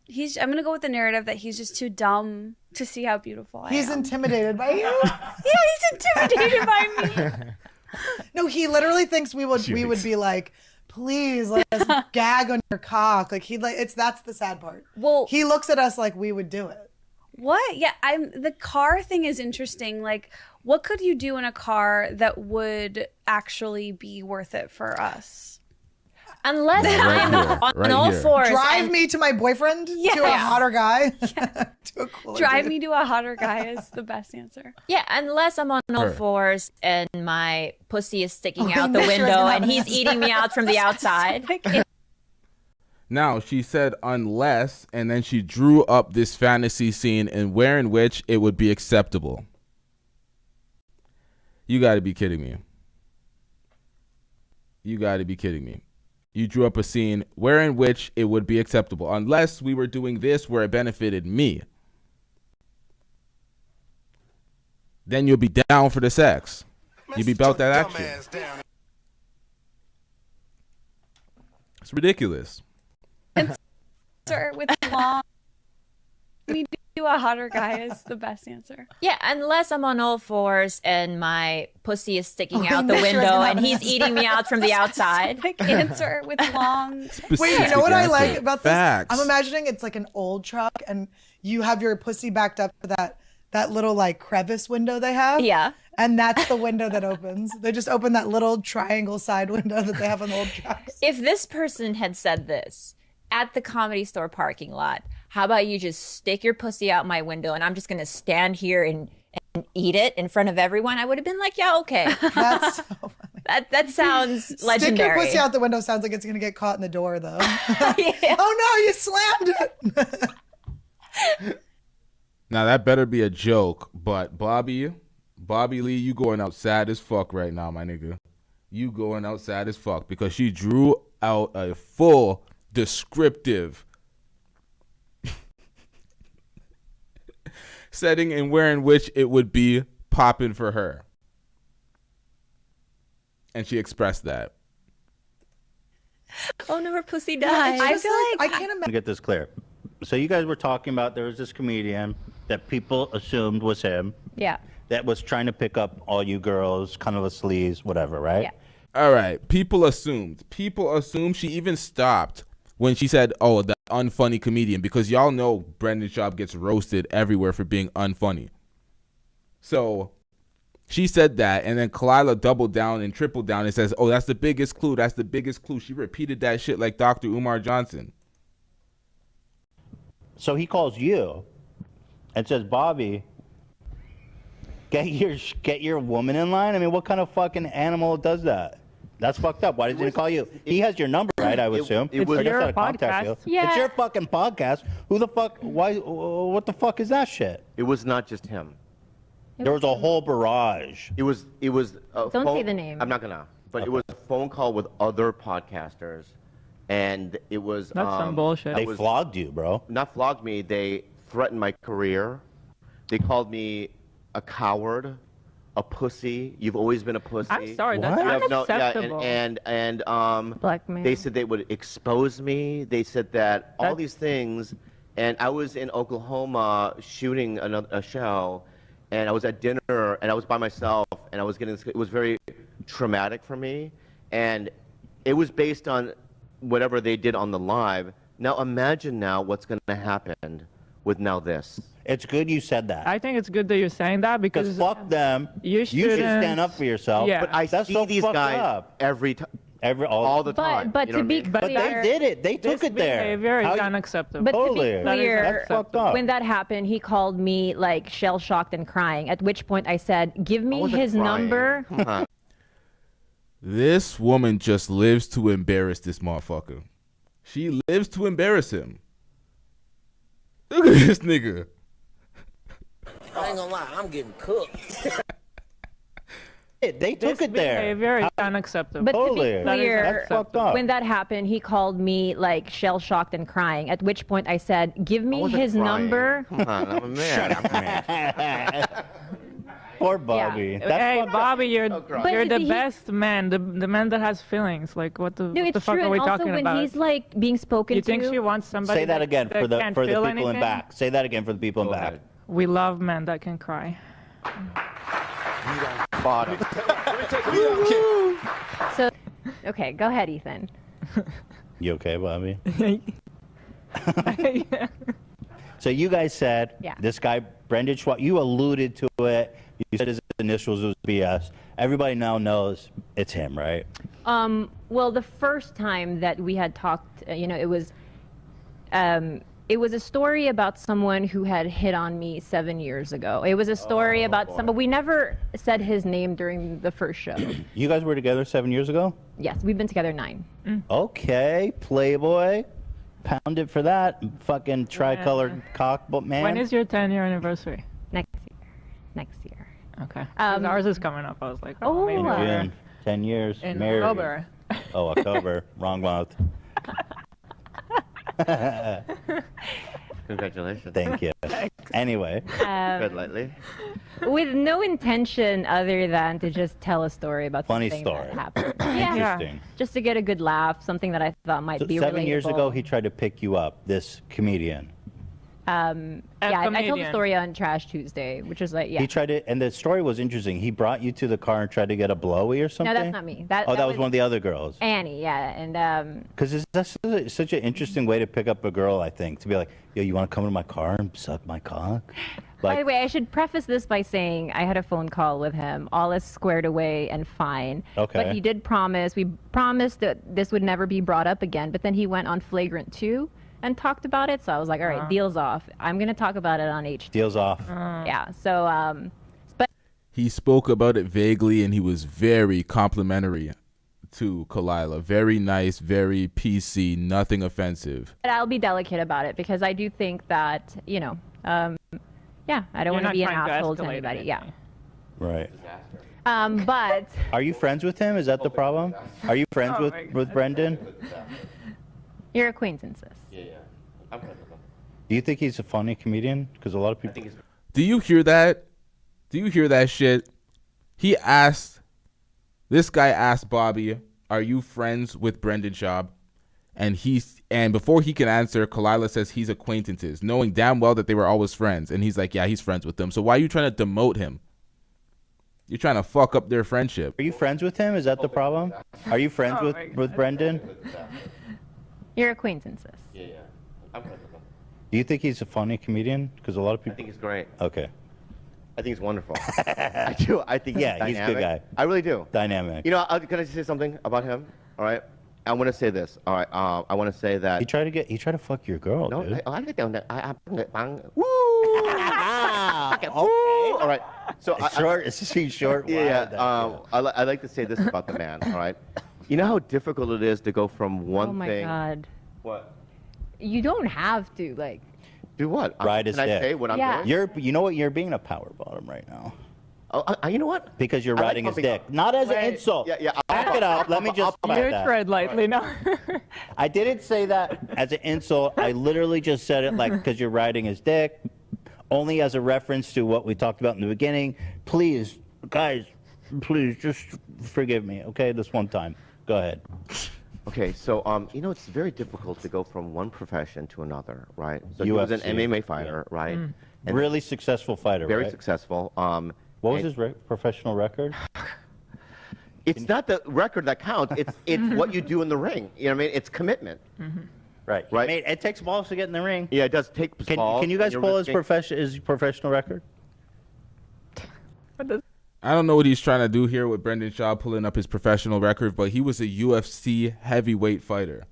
[SPEAKER 16] I'm going to go with the narrative that he's just too dumb to see how beautiful I am.
[SPEAKER 19] He's intimidated by you.
[SPEAKER 16] Yeah, he's intimidated by me.
[SPEAKER 19] No, he literally thinks we would be like, please let us gag on your cock. Like that's the sad part.
[SPEAKER 16] Well,
[SPEAKER 19] he looks at us like we would do it.
[SPEAKER 16] What? Yeah, the car thing is interesting. Like, what could you do in a car that would actually be worth it for us?
[SPEAKER 2] Unless I'm on all fours.
[SPEAKER 19] Drive me to my boyfriend, to a hotter guy. To a cooler
[SPEAKER 16] Drive
[SPEAKER 19] dude.
[SPEAKER 16] me to a hotter guy is the best answer.
[SPEAKER 2] Yeah, unless I'm on all fours and my pussy is sticking out the
[SPEAKER 19] make sure
[SPEAKER 2] window
[SPEAKER 19] it's not
[SPEAKER 2] and he's eating me out from the outside.
[SPEAKER 10] Now, she said unless, and then she drew up this fantasy scene and wherein which it would be acceptable. You got to be kidding me. You got to be kidding me. You drew up a scene wherein which it would be acceptable, unless we were doing this where it benefited me. Then you'll be down for the sex. You'll be about that action. It's ridiculous.
[SPEAKER 16] Answer with long. Me do a hotter guy is the best answer.
[SPEAKER 2] Yeah, unless I'm on all fours and my pussy is sticking out the
[SPEAKER 19] make sure it's
[SPEAKER 2] window
[SPEAKER 19] not
[SPEAKER 2] and he's eating me out from the outside.
[SPEAKER 16] Answer with long.
[SPEAKER 19] Wait, you know what I like
[SPEAKER 10] answer.
[SPEAKER 19] about this?
[SPEAKER 10] Facts.
[SPEAKER 19] I'm imagining it's like an old truck and you have your pussy backed up to that little like crevice window they have.
[SPEAKER 2] Yeah.
[SPEAKER 19] And that's the window that opens. They just open that little triangle side window that they have on the old trucks.
[SPEAKER 2] If this person had said this at the Comedy Store parking lot, how about you just stick your pussy out my window and I'm just going to stand here and eat it in front of everyone? I would have been like, yeah, okay.
[SPEAKER 19] That's so funny.
[SPEAKER 2] That sounds legendary.
[SPEAKER 19] Stick your pussy out the window sounds like it's going to get caught in the door, though. Oh, no, you slammed it.
[SPEAKER 10] Now, that better be a joke, but Bobby Lee, you going out sad as fuck right now, my nigga. You going out sad as fuck because she drew out a full descriptive setting and wherein which it would be popping for her. And she expressed that.
[SPEAKER 2] Oh no, her pussy died.
[SPEAKER 19] I feel like I can't
[SPEAKER 1] Let
[SPEAKER 19] imagine.
[SPEAKER 1] me get this clear. So you guys were talking about there was this comedian that people assumed was him
[SPEAKER 2] Yeah.
[SPEAKER 1] that was trying to pick up all you girls, kind of a sleaze, whatever, right?
[SPEAKER 2] Yeah.
[SPEAKER 10] All right. People assumed. She even stopped when she said, oh, that unfunny comedian, because y'all know Brendan Schaub gets roasted everywhere for being unfunny. So she said that, and then Khalyla doubled down and tripled down and says, oh, that's the biggest clue. That's the biggest clue. She repeated that shit like Dr. Umar Johnson.
[SPEAKER 1] So he calls you and says, Bobby, get your woman in line? I mean, what kind of fucking animal does that? That's fucked up. Why didn't he call you? He has your number, right? I would assume.
[SPEAKER 21] It's your podcast.
[SPEAKER 2] Yeah.
[SPEAKER 1] It's your fucking podcast. Who the fuck? Why? What the fuck is that shit?
[SPEAKER 3] It was not just him.
[SPEAKER 1] There was a whole barrage.
[SPEAKER 3] It was.
[SPEAKER 2] Don't say the name.
[SPEAKER 3] I'm not gonna. But it was a phone call with other podcasters, and it was.
[SPEAKER 21] That's some bullshit.
[SPEAKER 1] They flogged you, bro.
[SPEAKER 3] Not flogged me. They threatened my career. They called me a coward, a pussy. You've always been a pussy.
[SPEAKER 21] I'm sorry,
[SPEAKER 1] What?
[SPEAKER 21] that's
[SPEAKER 3] Yeah,
[SPEAKER 21] unacceptable.
[SPEAKER 3] and
[SPEAKER 20] Blackmail.
[SPEAKER 3] they said they would expose me. They said that all these things, and I was in Oklahoma shooting a show, and I was at dinner, and I was by myself, and I was getting. It was very traumatic for me, and it was based on whatever they did on the live. Now imagine now what's going to happen with now this.
[SPEAKER 1] It's good you said that.
[SPEAKER 21] I think it's good that you're saying that because
[SPEAKER 1] Because fuck them.
[SPEAKER 21] you
[SPEAKER 1] should
[SPEAKER 21] shouldn't-
[SPEAKER 1] stand up for yourself.
[SPEAKER 21] Yeah.
[SPEAKER 3] But I
[SPEAKER 1] That's
[SPEAKER 3] see
[SPEAKER 1] so
[SPEAKER 3] these
[SPEAKER 1] fucked
[SPEAKER 3] guys
[SPEAKER 1] up.
[SPEAKER 3] all the time.
[SPEAKER 20] But
[SPEAKER 3] you know
[SPEAKER 20] to
[SPEAKER 3] what I
[SPEAKER 20] be
[SPEAKER 3] mean?
[SPEAKER 1] But they
[SPEAKER 20] clear,
[SPEAKER 1] did it. They took
[SPEAKER 21] this
[SPEAKER 1] it there.
[SPEAKER 21] behavior is
[SPEAKER 1] How you-
[SPEAKER 21] unacceptable.
[SPEAKER 20] But
[SPEAKER 1] Totally.
[SPEAKER 20] to be
[SPEAKER 21] That is
[SPEAKER 20] clear,
[SPEAKER 1] That's fucked up.
[SPEAKER 20] when that happened, he called me like shell shocked and crying. At which point I said, "Give
[SPEAKER 3] I
[SPEAKER 20] me
[SPEAKER 3] wasn't
[SPEAKER 20] his
[SPEAKER 3] crying.
[SPEAKER 20] number."
[SPEAKER 3] Come on.
[SPEAKER 10] This woman just lives to embarrass this motherfucker. She lives to embarrass him. Look at this nigga.
[SPEAKER 12] I ain't gonna lie, I'm getting cooked.
[SPEAKER 1] They took it there.
[SPEAKER 21] Behavior is unacceptable.
[SPEAKER 20] But to
[SPEAKER 1] Totally.
[SPEAKER 20] be
[SPEAKER 1] That's
[SPEAKER 20] clear,
[SPEAKER 1] fucked up.
[SPEAKER 20] when that happened, he called me like shell shocked and crying. At which point I said, "Give me
[SPEAKER 3] wasn't
[SPEAKER 20] his
[SPEAKER 3] crying.
[SPEAKER 20] number."
[SPEAKER 3] Come on, I'm a man.
[SPEAKER 1] Shut up, man. Poor Bobby. That's
[SPEAKER 21] Hey,
[SPEAKER 1] fucked up.
[SPEAKER 21] Bobby, you're
[SPEAKER 20] But
[SPEAKER 21] the
[SPEAKER 20] he-
[SPEAKER 21] best man, the man that has feelings. Like, what the,
[SPEAKER 20] No,
[SPEAKER 21] what the
[SPEAKER 20] it's
[SPEAKER 21] fuck
[SPEAKER 20] true.
[SPEAKER 21] are we
[SPEAKER 20] And also,
[SPEAKER 21] talking
[SPEAKER 20] when
[SPEAKER 21] about?
[SPEAKER 20] he's like being spoken
[SPEAKER 21] You
[SPEAKER 20] to,
[SPEAKER 21] think she wants somebody?
[SPEAKER 1] Say that again for the
[SPEAKER 21] can't
[SPEAKER 1] people
[SPEAKER 21] feel
[SPEAKER 1] in
[SPEAKER 21] anything?
[SPEAKER 1] back. Say that again for the people in back.
[SPEAKER 21] We love men that can cry.
[SPEAKER 3] Bottom.
[SPEAKER 20] So, okay, go ahead, Ethan.
[SPEAKER 1] You okay, Bobby? So you guys said
[SPEAKER 20] Yeah.
[SPEAKER 1] this guy Brendan Schaub. You alluded to it. You said his initials was BS. Everybody now knows it's him, right?
[SPEAKER 20] Well, the first time that we had talked, it was a story about someone who had hit on me 7 years ago. It was a story about but we never said his name during the first show.
[SPEAKER 1] You guys were together 7 years ago.
[SPEAKER 20] Yes, we've been together 9.
[SPEAKER 1] Okay, Playboy. Pound it for that. Fucking tricolored cock, but man.
[SPEAKER 21] When is your 10-year anniversary?
[SPEAKER 20] Next year.
[SPEAKER 21] Okay. 'Cause ours is coming up. I was like, oh, maybe
[SPEAKER 1] June, 10 years.
[SPEAKER 21] in
[SPEAKER 1] married.
[SPEAKER 21] October.
[SPEAKER 1] Oh, October. Wrong month.
[SPEAKER 3] Congratulations.
[SPEAKER 1] Thank you. Anyway.
[SPEAKER 3] Tread lightly.
[SPEAKER 20] With no intention other than to just tell a story about
[SPEAKER 1] Funny
[SPEAKER 20] something
[SPEAKER 1] story.
[SPEAKER 20] that happened.
[SPEAKER 1] Interesting.
[SPEAKER 20] Just to get a good laugh, something that I thought might
[SPEAKER 1] So
[SPEAKER 20] be
[SPEAKER 1] 7 years ago,
[SPEAKER 20] relatable.
[SPEAKER 1] he tried to pick you up, this comedian.
[SPEAKER 20] Yeah, I told the
[SPEAKER 21] comedian.
[SPEAKER 20] story on Trash Tuesday, which is like, yeah.
[SPEAKER 1] He tried to, and the story was interesting. He brought you to the car and tried to get a blowy or something?
[SPEAKER 20] No, that's not me. That
[SPEAKER 1] was one of the other girls.
[SPEAKER 20] Annie, yeah, and
[SPEAKER 1] Because that's such an interesting way to pick up a girl, I think. To be like, yo, you want to come into my car and suck my cock?
[SPEAKER 20] by the way, I should preface this by saying I had a phone call with him. All is squared away and fine.
[SPEAKER 1] Okay.
[SPEAKER 20] But he did promise. We promised that this would never be brought up again. But then he went on Flagrant 2 and talked about it. So I was like, all right, deal's off. I'm gonna talk about it on HT.
[SPEAKER 1] Deals off.
[SPEAKER 20] Yeah. So but
[SPEAKER 10] He spoke about it vaguely, and he was very complimentary to Khalyla. Very nice, very PC, nothing offensive.
[SPEAKER 20] I'll be delicate about it because I do think that yeah, I don't
[SPEAKER 21] You're
[SPEAKER 20] want to
[SPEAKER 21] not
[SPEAKER 20] be an
[SPEAKER 21] trying to
[SPEAKER 20] asshole to
[SPEAKER 21] escalate
[SPEAKER 20] anybody.
[SPEAKER 21] it.
[SPEAKER 20] Yeah.
[SPEAKER 1] Right.
[SPEAKER 20] But
[SPEAKER 1] Are you friends with him? Is that the problem? Are you friends with Brendan?
[SPEAKER 20] you're acquaintances.
[SPEAKER 3] Yeah. I'm friends with him.
[SPEAKER 1] Do you think he's a funny comedian? Because a lot of people.
[SPEAKER 10] Do you hear that? Do you hear that shit? This guy asked Bobby, are you friends with Brendan Schaub? And before he can answer, Khalyla says he's acquaintances, knowing damn well that they were always friends. And he's like, yeah, he's friends with them. So why are you trying to demote him? You're trying to fuck up their friendship.
[SPEAKER 1] Are you friends with him? Is that the problem? Are you friends with Brendan?
[SPEAKER 20] You're acquaintances.
[SPEAKER 3] Yeah. I'm friends with him.
[SPEAKER 1] Do you think he's a funny comedian? Because a lot of people.
[SPEAKER 3] I think he's great.
[SPEAKER 1] Okay.
[SPEAKER 3] I think he's wonderful. I do. I think
[SPEAKER 1] Yeah, he's a good
[SPEAKER 3] dynamic.
[SPEAKER 1] guy.
[SPEAKER 3] I really do.
[SPEAKER 1] Dynamic.
[SPEAKER 3] You know, can I say something about him? All right. I want to say this. All right. I want to say that
[SPEAKER 1] He tried to fuck your girl,
[SPEAKER 3] no,
[SPEAKER 1] dude.
[SPEAKER 3] I get down there. Woo! Okay. All right. So
[SPEAKER 1] She's short.
[SPEAKER 3] Yeah.
[SPEAKER 1] Wow,
[SPEAKER 3] I like to say this about the man. All right. You know how difficult it is to go from one
[SPEAKER 20] Oh my
[SPEAKER 3] thing.
[SPEAKER 20] God.
[SPEAKER 3] What?
[SPEAKER 20] You don't have to like.
[SPEAKER 3] Do what?
[SPEAKER 1] Ride his
[SPEAKER 3] Can I
[SPEAKER 1] dick.
[SPEAKER 3] say what I'm
[SPEAKER 20] Yeah.
[SPEAKER 3] doing?
[SPEAKER 1] You know what? You're being a power bottom right now.
[SPEAKER 3] Oh, you know what?
[SPEAKER 1] Because you're
[SPEAKER 3] I like
[SPEAKER 1] riding his
[SPEAKER 3] pumping
[SPEAKER 1] dick.
[SPEAKER 3] up.
[SPEAKER 1] Not as an
[SPEAKER 3] Wait.
[SPEAKER 1] insult.
[SPEAKER 3] Yeah.
[SPEAKER 1] Back it up. Let me just
[SPEAKER 21] You
[SPEAKER 1] fight that.
[SPEAKER 21] tread lightly now.
[SPEAKER 1] I didn't say that as an insult. I literally just said it like because you're riding his dick, only as a reference to what we talked about in the beginning. Please, guys, please just forgive me, okay? This one time. Go ahead.
[SPEAKER 3] Okay, so you know it's very difficult to go from one profession to another, right? So he was an
[SPEAKER 1] UFC,
[SPEAKER 3] MMA fighter, right? And
[SPEAKER 1] Really successful fighter,
[SPEAKER 3] very
[SPEAKER 1] right?
[SPEAKER 3] successful.
[SPEAKER 1] What was his professional record?
[SPEAKER 3] It's not the record that counts. It's what you do in the ring. You know what I mean? It's commitment.
[SPEAKER 1] Right.
[SPEAKER 3] Right.
[SPEAKER 1] I mean, it takes balls to get in the ring.
[SPEAKER 3] Yeah, it does take balls.
[SPEAKER 1] Can you guys
[SPEAKER 3] and
[SPEAKER 1] pull
[SPEAKER 3] you're
[SPEAKER 1] his professional record?
[SPEAKER 10] I don't know what he's trying to do here with Brendan Schaub pulling up his professional record, but he was a UFC heavyweight fighter.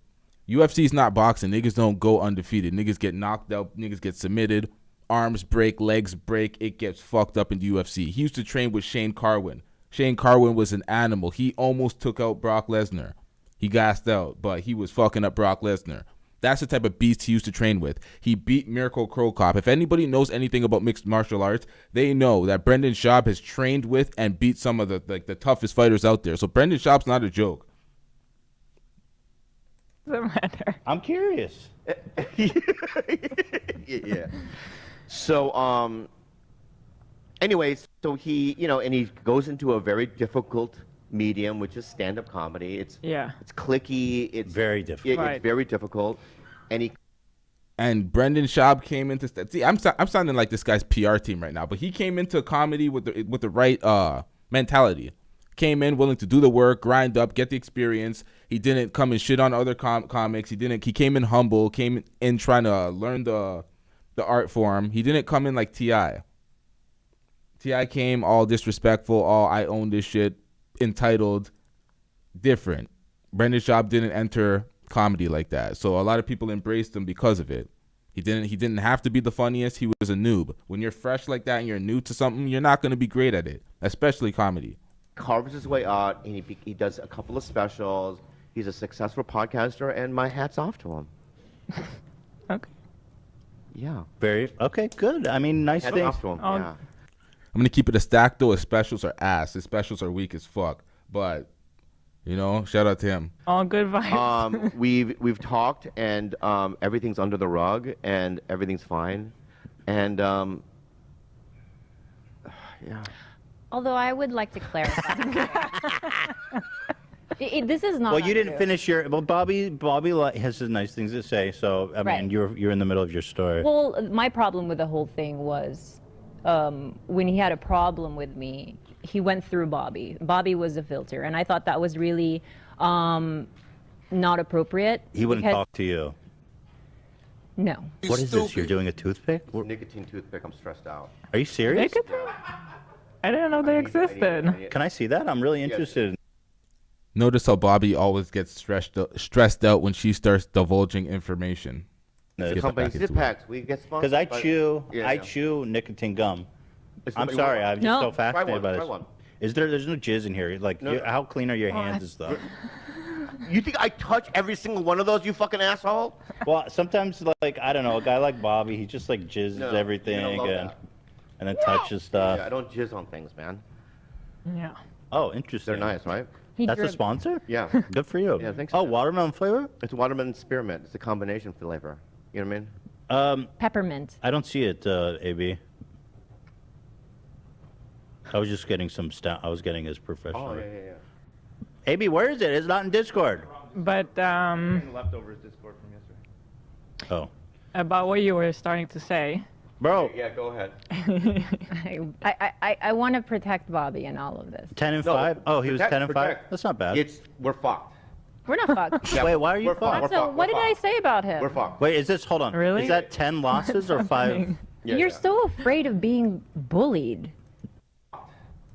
[SPEAKER 10] UFC's not boxing. Niggas don't go undefeated. Niggas get knocked out. Niggas get submitted. Arms break, legs break. It gets fucked up in the UFC. He used to train with Shane Carwin. Shane Carwin was an animal. He almost took out Brock Lesnar. He gassed out, but he was fucking up Brock Lesnar. That's the type of beast he used to train with. He beat Miracle Crow Cop. If anybody knows anything about mixed martial arts, they know that Brendan Schaub has trained with and beat some of the toughest fighters out there. So Brendan Schaub's not a joke.
[SPEAKER 21] Doesn't matter.
[SPEAKER 1] I'm curious.
[SPEAKER 3] Yeah. So, anyways, so he, and he goes into a very difficult medium, which is stand-up comedy. It's clicky. It's
[SPEAKER 1] very difficult.
[SPEAKER 3] It's very difficult,
[SPEAKER 10] And Brendan Schaub came into see. I'm sounding like this guy's PR team right now, but he came into comedy with the right mentality. Came in willing to do the work, grind up, get the experience. He didn't come and shit on other comics. He came in humble. Came in trying to learn the art form. He didn't come in like T.I. T.I. came all disrespectful. All I own this shit. Entitled, different. Brendan Schaub didn't enter comedy like that, so a lot of people embraced him because of it. He didn't have to be the funniest. He was a noob. When you're fresh like that and you're new to something, you're not going to be great at it, especially comedy.
[SPEAKER 3] carves his way out, and he does a couple of specials. He's a successful podcaster, and my hat's off to him.
[SPEAKER 21] Okay.
[SPEAKER 3] Yeah.
[SPEAKER 1] Okay, good. I mean, nice
[SPEAKER 3] Hat's
[SPEAKER 1] things.
[SPEAKER 3] off to him. Yeah.
[SPEAKER 10] I'm gonna keep it a stack though. His specials are ass. His specials are weak as fuck. But shout out to him.
[SPEAKER 21] All good vibes.
[SPEAKER 3] We've talked, and everything's under the rug, and everything's fine, and yeah.
[SPEAKER 20] Although I would like to clarify. This is not.
[SPEAKER 1] Well, you didn't
[SPEAKER 20] true.
[SPEAKER 1] finish your. Well, Bobby has some nice things to say. So I
[SPEAKER 20] Right.
[SPEAKER 1] mean, you're in the middle of your story.
[SPEAKER 20] Well, my problem with the whole thing was when he had a problem with me, he went through Bobby. Bobby was a filter, and I thought that was really not appropriate.
[SPEAKER 1] He wouldn't
[SPEAKER 20] because-
[SPEAKER 1] talk to you.
[SPEAKER 20] No.
[SPEAKER 1] What is this? You're doing a toothpick?
[SPEAKER 3] It's a nicotine toothpick. I'm stressed out.
[SPEAKER 1] Are you serious?
[SPEAKER 21] I didn't know they existed.
[SPEAKER 1] Can I see that? I'm really interested.
[SPEAKER 10] Notice how Bobby always gets stressed out when she starts divulging information. Let's get
[SPEAKER 3] Company
[SPEAKER 10] back into
[SPEAKER 3] zip
[SPEAKER 10] it.
[SPEAKER 3] packs. We get sponsored.
[SPEAKER 1] Because I
[SPEAKER 3] by-
[SPEAKER 1] chew,
[SPEAKER 3] Yeah,
[SPEAKER 1] I
[SPEAKER 3] yeah.
[SPEAKER 1] chew nicotine gum.
[SPEAKER 3] It's
[SPEAKER 1] I'm
[SPEAKER 3] not-
[SPEAKER 1] sorry, I'm just
[SPEAKER 3] No.
[SPEAKER 1] so
[SPEAKER 3] Try
[SPEAKER 1] fascinated
[SPEAKER 3] one,
[SPEAKER 1] by
[SPEAKER 3] try
[SPEAKER 1] this.
[SPEAKER 3] one.
[SPEAKER 1] There's no jizz in here? Like,
[SPEAKER 3] No.
[SPEAKER 1] how clean are your hands and stuff?
[SPEAKER 3] You think I touch every single one of those, you fucking asshole?
[SPEAKER 1] Well, sometimes, like, I don't know, a guy like Bobby, he just like jizzes
[SPEAKER 3] No,
[SPEAKER 1] everything
[SPEAKER 3] you don't love
[SPEAKER 1] and,
[SPEAKER 3] that.
[SPEAKER 1] and then touches stuff.
[SPEAKER 3] Yeah, I don't jizz on things, man.
[SPEAKER 21] Yeah.
[SPEAKER 1] Oh, interesting.
[SPEAKER 3] They're nice, right?
[SPEAKER 1] That's a sponsor?
[SPEAKER 3] Yeah.
[SPEAKER 1] Good for you.
[SPEAKER 3] Yeah, thanks.
[SPEAKER 1] Oh, watermelon flavor?
[SPEAKER 3] It's watermelon spearmint. It's a combination flavor. You know what I mean?
[SPEAKER 20] Peppermint.
[SPEAKER 1] I don't see it, AB. I was just getting some stuff. I was getting his professional.
[SPEAKER 3] Oh, yeah.
[SPEAKER 1] AB, where is it? It's not in Discord.
[SPEAKER 21] But
[SPEAKER 18] Leftovers Discord from yesterday.
[SPEAKER 1] Oh.
[SPEAKER 21] about what you were starting to say.
[SPEAKER 1] Bro.
[SPEAKER 3] Yeah, go ahead.
[SPEAKER 20] I want to protect Bobby in all of this.
[SPEAKER 1] 10 and 5? Oh, he was 10 and 5? That's not bad.
[SPEAKER 3] We're fucked.
[SPEAKER 20] We're not fucked.
[SPEAKER 1] Wait, why are you
[SPEAKER 3] We're fucked.
[SPEAKER 1] fucked?
[SPEAKER 3] We're
[SPEAKER 20] So
[SPEAKER 3] fucked.
[SPEAKER 20] what did I say about him?
[SPEAKER 3] We're fucked.
[SPEAKER 1] Wait, is this, hold on.
[SPEAKER 21] Really?
[SPEAKER 1] Is that 10 losses or 5?
[SPEAKER 20] You're so afraid of being bullied.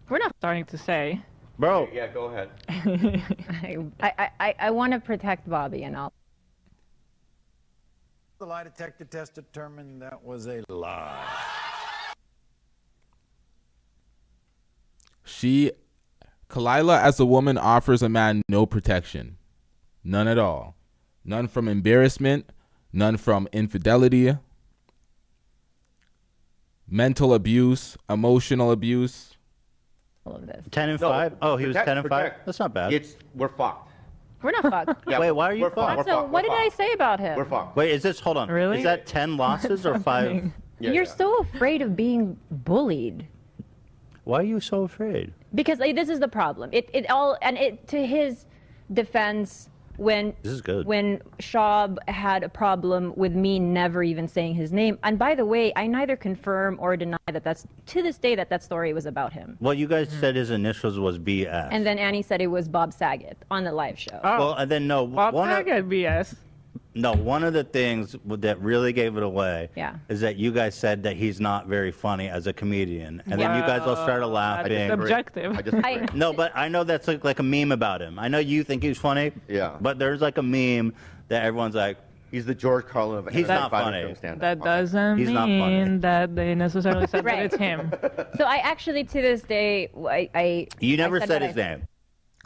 [SPEAKER 21] We're not starting to say.
[SPEAKER 1] Bro.
[SPEAKER 3] Yeah, go ahead.
[SPEAKER 20] I want to protect Bobby and all.
[SPEAKER 9] The lie detector test determined that was a lie.
[SPEAKER 10] Khalyla as a woman offers a man no protection. None at all. None from embarrassment, none from infidelity, mental abuse, emotional abuse.
[SPEAKER 20] All of this.
[SPEAKER 1] 10 and 5? Oh, he was 10 and 5? That's not bad.
[SPEAKER 3] We're fucked.
[SPEAKER 20] We're not fucked.
[SPEAKER 3] Yeah,
[SPEAKER 1] Wait, why are you
[SPEAKER 3] we're fucked.
[SPEAKER 1] fucked?
[SPEAKER 3] We're
[SPEAKER 20] So
[SPEAKER 3] fucked.
[SPEAKER 20] what
[SPEAKER 3] We're
[SPEAKER 20] did I
[SPEAKER 3] fucked.
[SPEAKER 20] say about him?
[SPEAKER 3] We're fucked.
[SPEAKER 1] Wait, is this, hold on.
[SPEAKER 21] Really?
[SPEAKER 1] Is that 10 losses or 5?
[SPEAKER 20] You're so afraid of being bullied.
[SPEAKER 1] Why are you so afraid?
[SPEAKER 20] Because this is the problem. To his defense, when
[SPEAKER 1] This is good.
[SPEAKER 20] when Schaub had a problem with me never even saying his name, and by the way, I neither confirm or deny that's to this day that story was about him.
[SPEAKER 1] Well, you guys said his initials was BS.
[SPEAKER 20] And then Annie said it was Bob Saget on the live show.
[SPEAKER 1] Well, and then no,
[SPEAKER 21] Bob
[SPEAKER 1] one of,
[SPEAKER 21] Saget BS.
[SPEAKER 1] no, one of the things that really gave it away
[SPEAKER 20] Yeah.
[SPEAKER 1] is that you guys said that he's not very funny as a comedian. And then you guys all started laughing.
[SPEAKER 21] That's subjective.
[SPEAKER 3] I disagree.
[SPEAKER 1] No, but I know that's like a meme about him. I know you think he's funny.
[SPEAKER 3] Yeah.
[SPEAKER 1] But there's like a meme that everyone's like,
[SPEAKER 3] He's the George Carlin of
[SPEAKER 1] He's not
[SPEAKER 3] fighting
[SPEAKER 1] funny.
[SPEAKER 3] film stand-up.
[SPEAKER 21] That doesn't
[SPEAKER 1] He's not funny.
[SPEAKER 21] mean that they necessarily said
[SPEAKER 20] Right.
[SPEAKER 21] that it's him.
[SPEAKER 20] So I actually, to this day, I
[SPEAKER 1] you never
[SPEAKER 20] I
[SPEAKER 1] said
[SPEAKER 20] that
[SPEAKER 1] his
[SPEAKER 20] I-
[SPEAKER 1] name.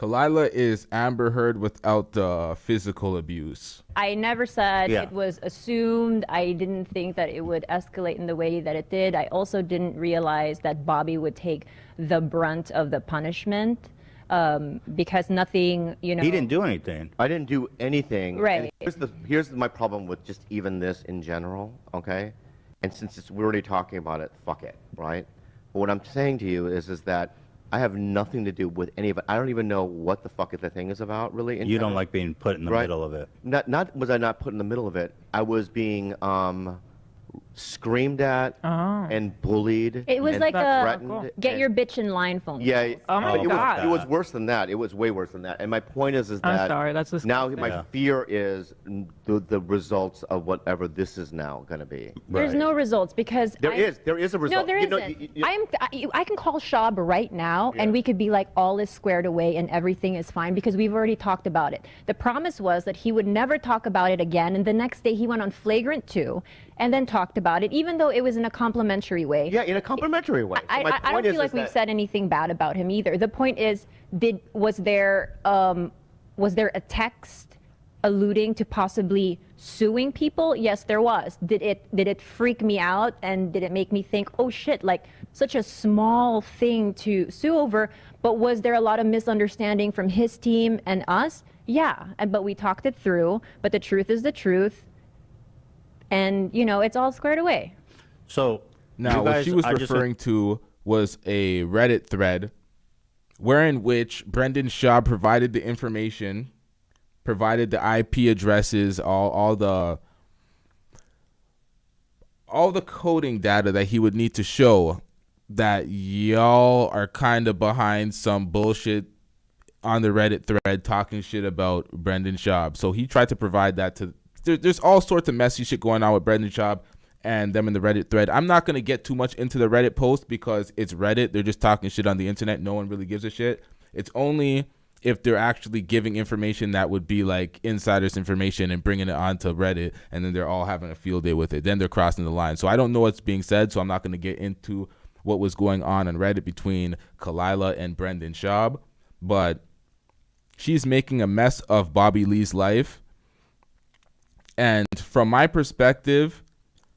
[SPEAKER 10] Khalyla is Amber Heard without the physical abuse.
[SPEAKER 20] I never said
[SPEAKER 10] Yeah.
[SPEAKER 20] it was assumed. I didn't think that it would escalate in the way that it did. I also didn't realize that Bobby would take the brunt of the punishment because nothing,
[SPEAKER 1] He didn't do anything.
[SPEAKER 3] I didn't do anything.
[SPEAKER 20] Right.
[SPEAKER 3] And here's my problem with just even this in general, okay? And since we're already talking about it, fuck it, right? But what I'm saying to you is that I have nothing to do with any of it. I don't even know what the fuck the thing is about, really.
[SPEAKER 1] You don't like being put in the
[SPEAKER 3] Right.
[SPEAKER 1] middle of it.
[SPEAKER 3] Not was I not put in the middle of it. I was being screamed at and bullied.
[SPEAKER 20] It was
[SPEAKER 3] and
[SPEAKER 20] like a
[SPEAKER 3] threatened.
[SPEAKER 20] get
[SPEAKER 3] and-
[SPEAKER 20] your bitch in line phone.
[SPEAKER 3] Yeah.
[SPEAKER 20] Oh my
[SPEAKER 3] it
[SPEAKER 20] God.
[SPEAKER 3] Was, it was worse than that. It was way worse than that. And my point is
[SPEAKER 21] I'm
[SPEAKER 3] that
[SPEAKER 21] sorry, that's
[SPEAKER 3] now
[SPEAKER 21] disgusting.
[SPEAKER 3] my
[SPEAKER 21] Yeah.
[SPEAKER 3] fear is the results of whatever this is now going to be.
[SPEAKER 20] There's no results because
[SPEAKER 3] There is a result.
[SPEAKER 20] No, there
[SPEAKER 3] You know,
[SPEAKER 20] isn't. I can call Schaub right now, and we could be like, all is squared away and everything is fine because we've already talked about it. The promise was that he would never talk about it again, and the next day he went on flagrant 2 and then talked about it, even though it was in a complimentary way.
[SPEAKER 3] Yeah, in a complimentary way. So my
[SPEAKER 20] I don't
[SPEAKER 3] point
[SPEAKER 20] feel
[SPEAKER 3] is
[SPEAKER 20] like we've
[SPEAKER 3] that-
[SPEAKER 20] said anything bad about him either. The point is, was there a text alluding to possibly suing people? Yes, there was. Did it freak me out and did it make me think, oh shit, like such a small thing to sue over? But was there a lot of misunderstanding from his team and us? Yeah, but we talked it through. But the truth is the truth, and it's all squared away.
[SPEAKER 1] So
[SPEAKER 10] Now,
[SPEAKER 1] you
[SPEAKER 10] what
[SPEAKER 1] guys
[SPEAKER 10] she was
[SPEAKER 1] are just-
[SPEAKER 10] referring to was a Reddit thread wherein which Brendan Schaub provided the information, provided the IP addresses, all the coding data that he would need to show that y'all are kind of behind some bullshit on the Reddit thread talking shit about Brendan Schaub. So he tried to provide that to... There's all sorts of messy shit going on with Brendan Schaub and them in the Reddit thread. I'm not going to get too much into the Reddit post because it's Reddit. They're just talking shit on the internet. No one really gives a shit. It's only if they're actually giving information that would be like insiders information and bringing it onto Reddit, and then they're all having a field day with it. Then they're crossing the line. So I don't know what's being said, so I'm not going to get into what was going on Reddit between Khalyla and Brendan Schaub. But she's making a mess of Bobby Lee's life. And from my perspective,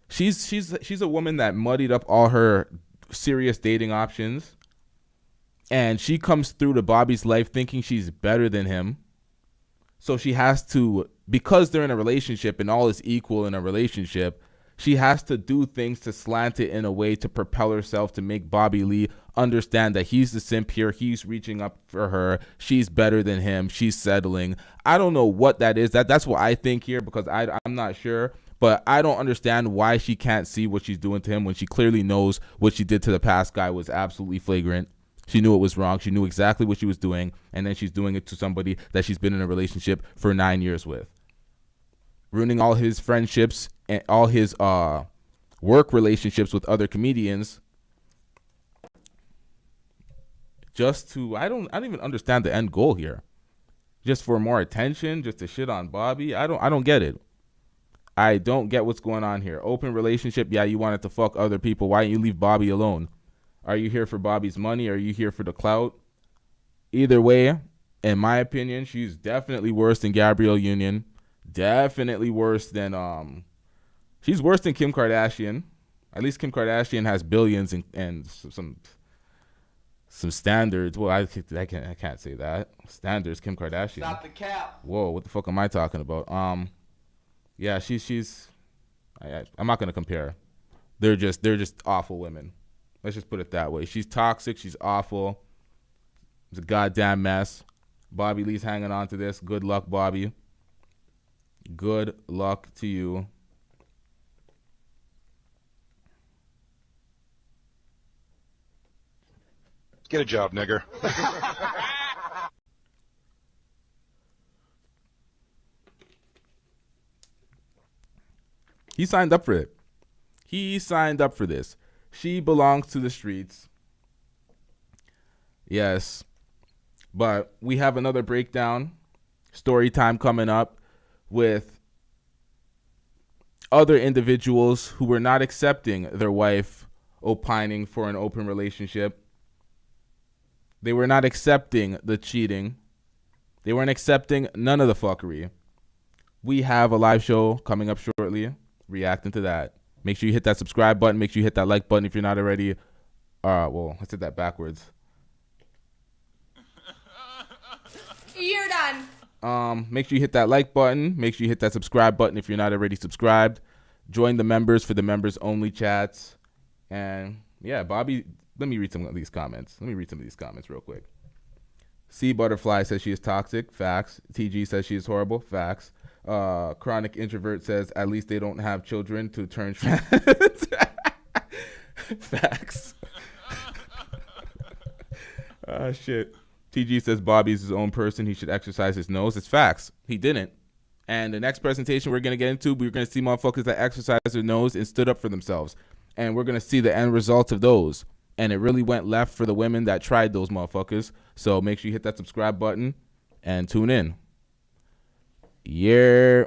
[SPEAKER 10] she's a woman that muddied up all her serious dating options, and she comes through to Bobby's life thinking she's better than him. So she has to, because they're in a relationship and all is equal in a relationship, she has to do things to slant it in a way to propel herself to make Bobby Lee understand that he's the simp here. He's reaching up for her. She's better than him. She's settling. I don't know what that is. That's what I think here because I'm not sure. But I don't understand why she can't see what she's doing to him when she clearly knows what she did to the past guy was absolutely flagrant. She knew it was wrong. She knew exactly what she was doing. And then she's doing it to somebody that she's been in a relationship for 9 years with. Ruining all his friendships and all his work relationships with other comedians. Just to, I don't even understand the end goal here. Just for more attention, just to shit on Bobby. I don't get it. I don't get what's going on here. Open relationship, yeah, you wanted to fuck other people. Why didn't you leave Bobby alone? Are you here for Bobby's money? Are you here for the clout? Either way, in my opinion, she's definitely worse than Gabrielle Union. Definitely worse than she's worse than Kim Kardashian. At least Kim Kardashian has billions and some standards. Well, I can't say that. Standards, Kim Kardashian.
[SPEAKER 12] Stop the cap.
[SPEAKER 10] Whoa, what the fuck am I talking about? Yeah, she's. I'm not gonna compare. They're just awful women. Let's just put it that way. She's toxic. She's awful. It's a goddamn mess. Bobby Lee's hanging on to this. Good luck, Bobby. Good luck to you.
[SPEAKER 13] Get a job, nigger.
[SPEAKER 10] He signed up for it. He signed up for this. She belongs to the streets. Yes. But we have another breakdown. Story time coming up with other individuals who were not accepting their wife opining for an open relationship. They were not accepting the cheating. They weren't accepting none of the fuckery. We have a live show coming up shortly, reacting to that. Make sure you hit that subscribe button. Make sure you hit that like button if you're not already. Well, let's hit that backwards.
[SPEAKER 16] You're done.
[SPEAKER 10] Make sure you hit that like button. Make sure you hit that subscribe button if you're not already subscribed. Join the members for the members only chats. And yeah, Bobby, let me read some of these comments. Real quick. Sea Butterfly says she is toxic. Facts. TG says she is horrible. Facts. Chronic Introvert says at least they don't have children to turn trans. Facts. Shit. TG says Bobby's his own person. He should exercise his nose. It's facts. He didn't. And the next presentation we're going to get into, we're going to see motherfuckers that exercised their nose and stood up for themselves. And we're going to see the end results of those. And it really went left for the women that tried those motherfuckers. So make sure you hit that subscribe button and tune in. Yeah.